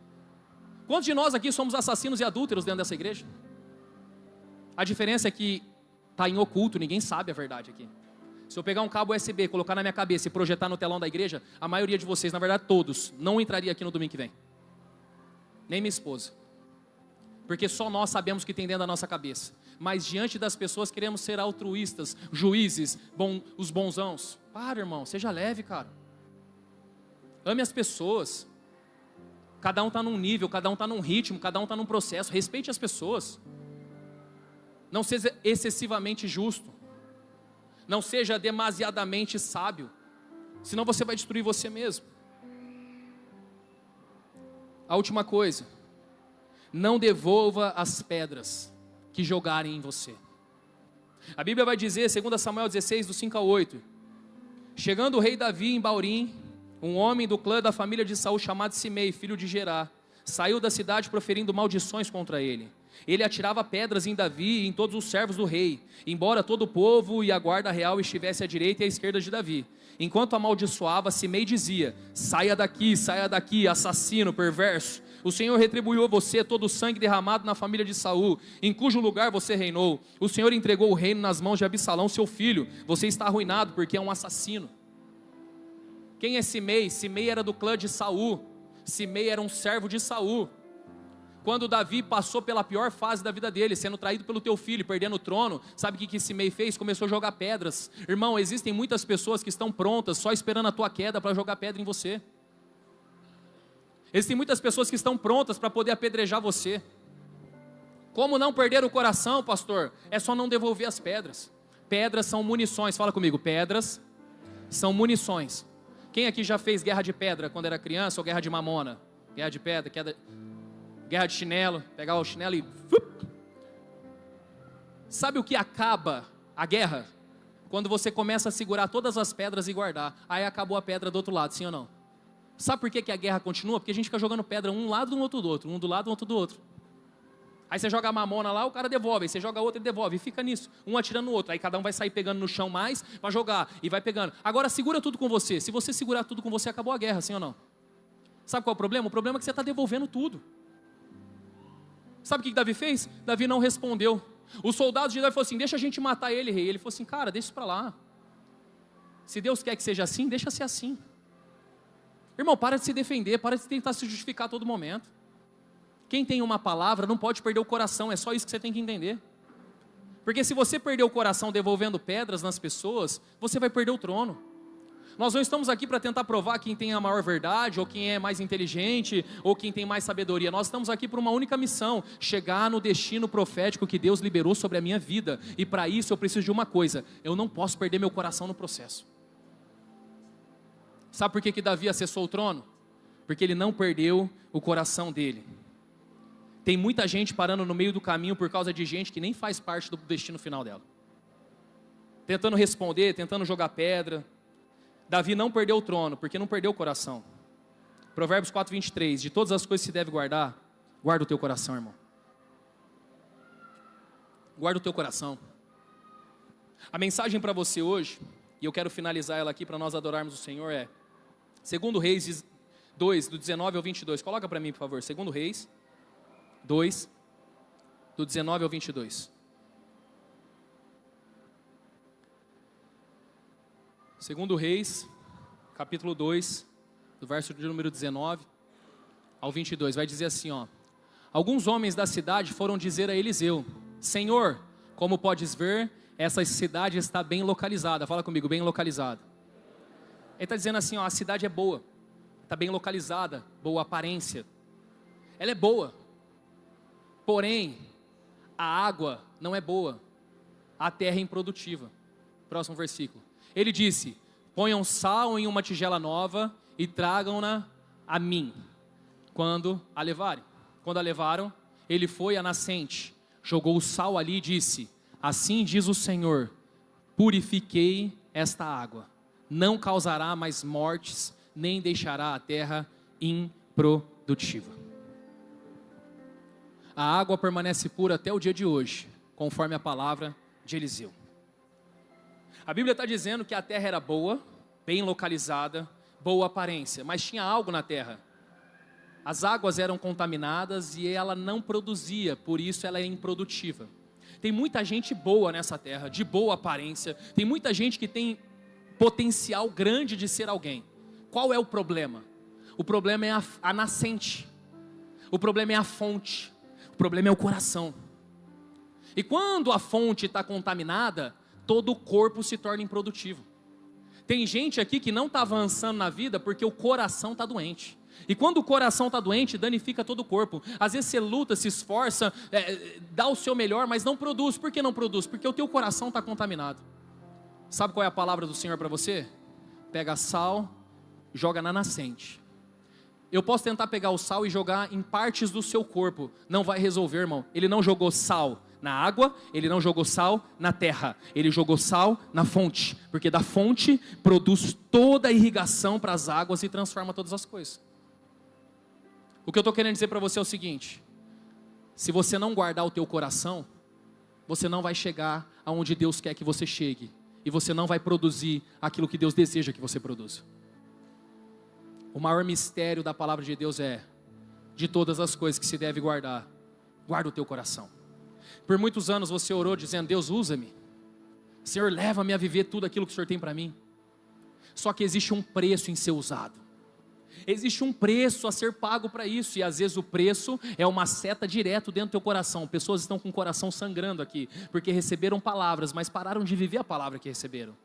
Quantos de nós aqui somos assassinos e adúlteros dentro dessa igreja? A diferença é que está em oculto, ninguém sabe a verdade aqui. Se eu pegar um cabo USB, colocar na minha cabeça e projetar no telão da igreja, a maioria de vocês, na verdade todos, não entraria aqui no domingo que vem. Nem minha esposa. Porque só nós sabemos o que tem dentro da nossa cabeça. Mas diante das pessoas queremos ser altruístas, juízes, os bonzãos. Para, irmão, seja leve, cara. Ame as pessoas. Cada um está num nível, cada um está num ritmo, cada um está num processo. Respeite as pessoas. Não seja excessivamente justo. Não seja demasiadamente sábio. Senão você vai destruir você mesmo. A última coisa. Não devolva as pedras que jogarem em você. A Bíblia vai dizer, 2 Samuel 16, do 5 a 8. Chegando o rei Davi em Baurim, um homem do clã da família de Saul chamado Simei, filho de Gerá, saiu da cidade proferindo maldições contra ele. Ele atirava pedras em Davi e em todos os servos do rei, embora todo o povo e a guarda real estivesse à direita e à esquerda de Davi. Enquanto amaldiçoava, Simei dizia, saia daqui, assassino, perverso. O Senhor retribuiu a você todo o sangue derramado na família de Saul, em cujo lugar você reinou. O Senhor entregou o reino nas mãos de Absalão, seu filho. Você está arruinado porque é um assassino. Quem é Simei? Simei era do clã de Saul. Simei era um servo de Saul. Quando Davi passou pela pior fase da vida dele, sendo traído pelo teu filho, perdendo o trono, sabe o que Simei fez? Começou a jogar pedras. Irmão, existem muitas pessoas que estão prontas, só esperando a tua queda para jogar pedra em você. Existem muitas pessoas que estão prontas para poder apedrejar você. Como não perder o coração, pastor? É só não devolver as pedras. Pedras são munições, fala comigo, pedras são munições. Quem aqui já fez guerra de pedra quando era criança ou guerra de mamona? Guerra de pedra, guerra de chinelo, pegar o chinelo e... Sabe o que acaba a guerra? Quando você começa a segurar todas as pedras e guardar. Aí acabou a pedra do outro lado, sim ou não? Sabe por que a guerra continua? Porque a gente fica jogando pedra um lado, um outro do outro, um do lado, um outro do outro. Aí você joga a mamona lá, o cara devolve, aí você joga outro e devolve, e fica nisso, um atirando no outro, aí cada um vai sair pegando no chão mais, para jogar, e vai pegando. Agora segura tudo com você, se você segurar tudo com você, acabou a guerra, sim ou não? Sabe qual é o problema? O problema é que você está devolvendo tudo. Sabe o que Davi fez? Davi não respondeu. Os soldados de Davi falaram assim, deixa a gente matar ele, rei. Ele falou assim, cara, deixa isso para lá. Se Deus quer que seja assim, deixa ser assim. Irmão, para de se defender, para de tentar se justificar a todo momento. Quem tem uma palavra não pode perder o coração, é só isso que você tem que entender. Porque se você perder o coração devolvendo pedras nas pessoas, você vai perder o trono. Nós não estamos aqui para tentar provar quem tem a maior verdade, ou quem é mais inteligente, ou quem tem mais sabedoria. Nós estamos aqui por uma única missão, chegar no destino profético que Deus liberou sobre a minha vida. E para isso eu preciso de uma coisa, eu não posso perder meu coração no processo. Sabe por que Davi acessou o trono? Porque ele não perdeu o coração dele. Tem muita gente parando no meio do caminho por causa de gente que nem faz parte do destino final dela. Tentando responder, tentando jogar pedra. Davi não perdeu o trono, porque não perdeu o coração. Provérbios 4:23, de todas as coisas que se deve guardar, guarda o teu coração, irmão. Guarda o teu coração. A mensagem para você hoje, e eu quero finalizar ela aqui para nós adorarmos o Senhor, é 2 Reis 2, do 19 ao 22. Coloca para mim, por favor. 2 Reis 2, do 19 ao 22. 2 Reis, capítulo 2, do verso de número 19 ao 22. Vai dizer assim, ó. Alguns homens da cidade foram dizer a Eliseu, Senhor, como podes ver, essa cidade está bem localizada. Fala comigo, bem localizada. Ele está dizendo assim, ó, a cidade é boa, está bem localizada, boa aparência. Ela é boa. Porém, a água não é boa, a terra é improdutiva. Próximo versículo. Ele disse, ponham sal em uma tigela nova e tragam-na a mim, quando a levarem. Quando a levaram, ele foi à nascente, jogou o sal ali e disse, assim diz o Senhor, purifiquei esta água, não causará mais mortes, nem deixará a terra improdutiva. A água permanece pura até o dia de hoje, conforme a palavra de Eliseu. A Bíblia está dizendo que a terra era boa, bem localizada, boa aparência, mas tinha algo na terra. As águas eram contaminadas e ela não produzia, por isso ela é improdutiva. Tem muita gente boa nessa terra, de boa aparência, tem muita gente que tem potencial grande de ser alguém. Qual é o problema? O problema é a nascente, o problema é a fonte, o problema é o coração. E quando a fonte está contaminada, todo o corpo se torna improdutivo. Tem gente aqui que não está avançando na vida porque o coração está doente. E quando o coração está doente, danifica todo o corpo. Às vezes você luta, se esforça, dá o seu melhor, mas não produz. Por que não produz? Porque o teu coração está contaminado. Sabe qual é a palavra do Senhor para você? Pega sal, joga na nascente. Eu posso tentar pegar o sal e jogar em partes do seu corpo. Não vai resolver, irmão. Ele não jogou sal na água, ele não jogou sal na terra, ele jogou sal na fonte, porque da fonte produz toda a irrigação para as águas e transforma todas as coisas. O que eu estou querendo dizer para você é o seguinte: se você não guardar o teu coração, você não vai chegar aonde Deus quer que você chegue, e você não vai produzir aquilo que Deus deseja que você produza. O maior mistério da palavra de Deus é, de todas as coisas que se deve guardar, guarda o teu coração. Por muitos anos você orou dizendo: Deus, usa-me, Senhor, leva-me a viver tudo aquilo que o Senhor tem para mim. Só que existe um preço em ser usado, existe um preço a ser pago para isso, e às vezes o preço é uma seta direto dentro do teu coração. Pessoas estão com o coração sangrando aqui, porque receberam palavras, mas pararam de viver a palavra que receberam,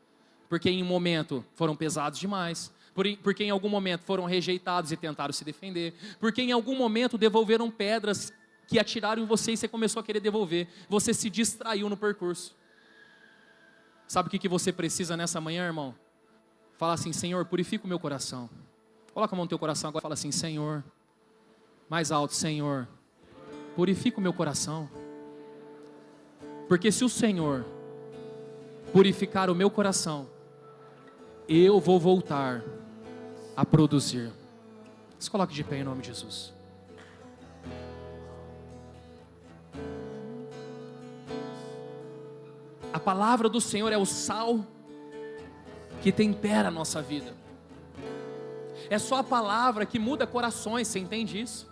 porque em um momento foram pesados demais, porque em algum momento foram rejeitados e tentaram se defender, porque em algum momento devolveram pedras que atiraram em você e você começou a querer devolver, você se distraiu no percurso. Sabe o que você precisa nessa manhã, irmão? Fala assim: Senhor, purifica o meu coração. Coloca a mão no teu coração agora e fala assim: Senhor, mais alto, Senhor, purifica o meu coração. Porque se o Senhor purificar o meu coração, eu vou voltar a produzir. Se coloque de pé em nome de Jesus. A palavra do Senhor é o sal que tempera a nossa vida. É só a palavra que muda corações, você entende isso?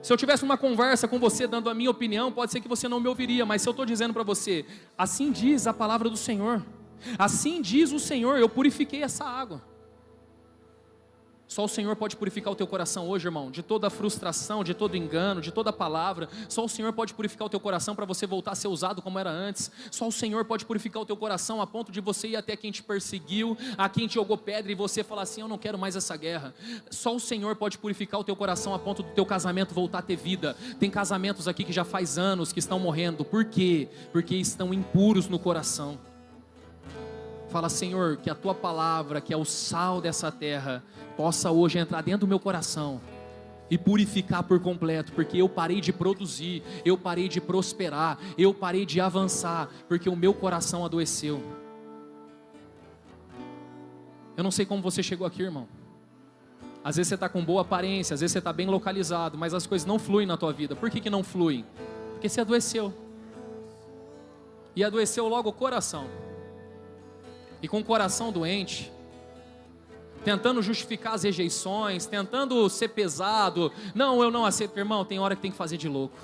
Se eu tivesse uma conversa com você dando a minha opinião, pode ser que você não me ouviria, mas se eu estou dizendo para você, assim diz a palavra do Senhor, assim diz o Senhor, eu purifiquei essa água. Só o Senhor pode purificar o teu coração hoje, irmão, de toda a frustração, de todo engano, de toda palavra. Só o Senhor pode purificar o teu coração para você voltar a ser usado como era antes. Só o Senhor pode purificar o teu coração a ponto de você ir até quem te perseguiu, a quem te jogou pedra e você falar assim: eu não quero mais essa guerra. Só o Senhor pode purificar o teu coração a ponto do teu casamento voltar a ter vida. Tem casamentos aqui que já faz anos que estão morrendo. Por quê? Porque estão impuros no coração. Fala: Senhor, que a tua palavra, que é o sal dessa terra, possa hoje entrar dentro do meu coração e purificar por completo, porque eu parei de produzir, eu parei de prosperar, eu parei de avançar, porque o meu coração adoeceu. Eu não sei como você chegou aqui, irmão. Às vezes você está com boa aparência, às vezes você está bem localizado, mas as coisas não fluem na tua vida. Por que não fluem? Porque você adoeceu. E adoeceu logo o coração. E com o coração doente, tentando justificar as rejeições, tentando ser pesado, não, eu não aceito, irmão. Tem hora que tem que fazer de louco.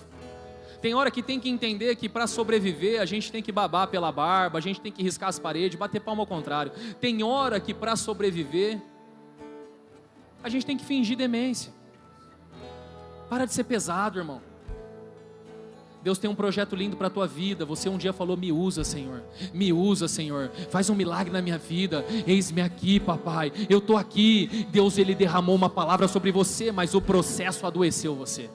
Tem hora que tem que entender que para sobreviver a gente tem que babar pela barba, a gente tem que riscar as paredes, bater palma ao contrário. Tem hora que para sobreviver a gente tem que fingir demência. Para de ser pesado, irmão. Deus tem um projeto lindo para a tua vida. Você um dia falou: me usa, Senhor, me usa, Senhor, faz um milagre na minha vida, eis-me aqui, papai, eu estou aqui. Deus, Ele derramou uma palavra sobre você, mas o processo adoeceu você.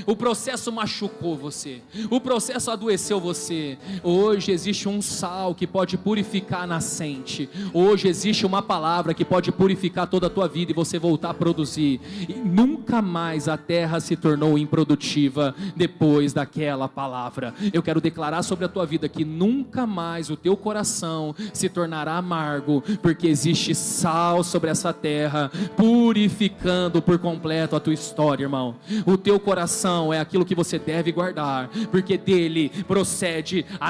O processo machucou você, o processo adoeceu você. Hoje existe um sal que pode purificar a nascente. Hoje existe uma palavra que pode purificar toda a tua vida e você voltar a produzir. E nunca mais a terra se tornou improdutiva depois daquela palavra. Eu quero declarar sobre a tua vida que nunca mais o teu coração se tornará amargo, porque existe sal sobre essa terra, purificando por completo a tua história, irmão. O teu coração é aquilo que você deve guardar, porque dele procede a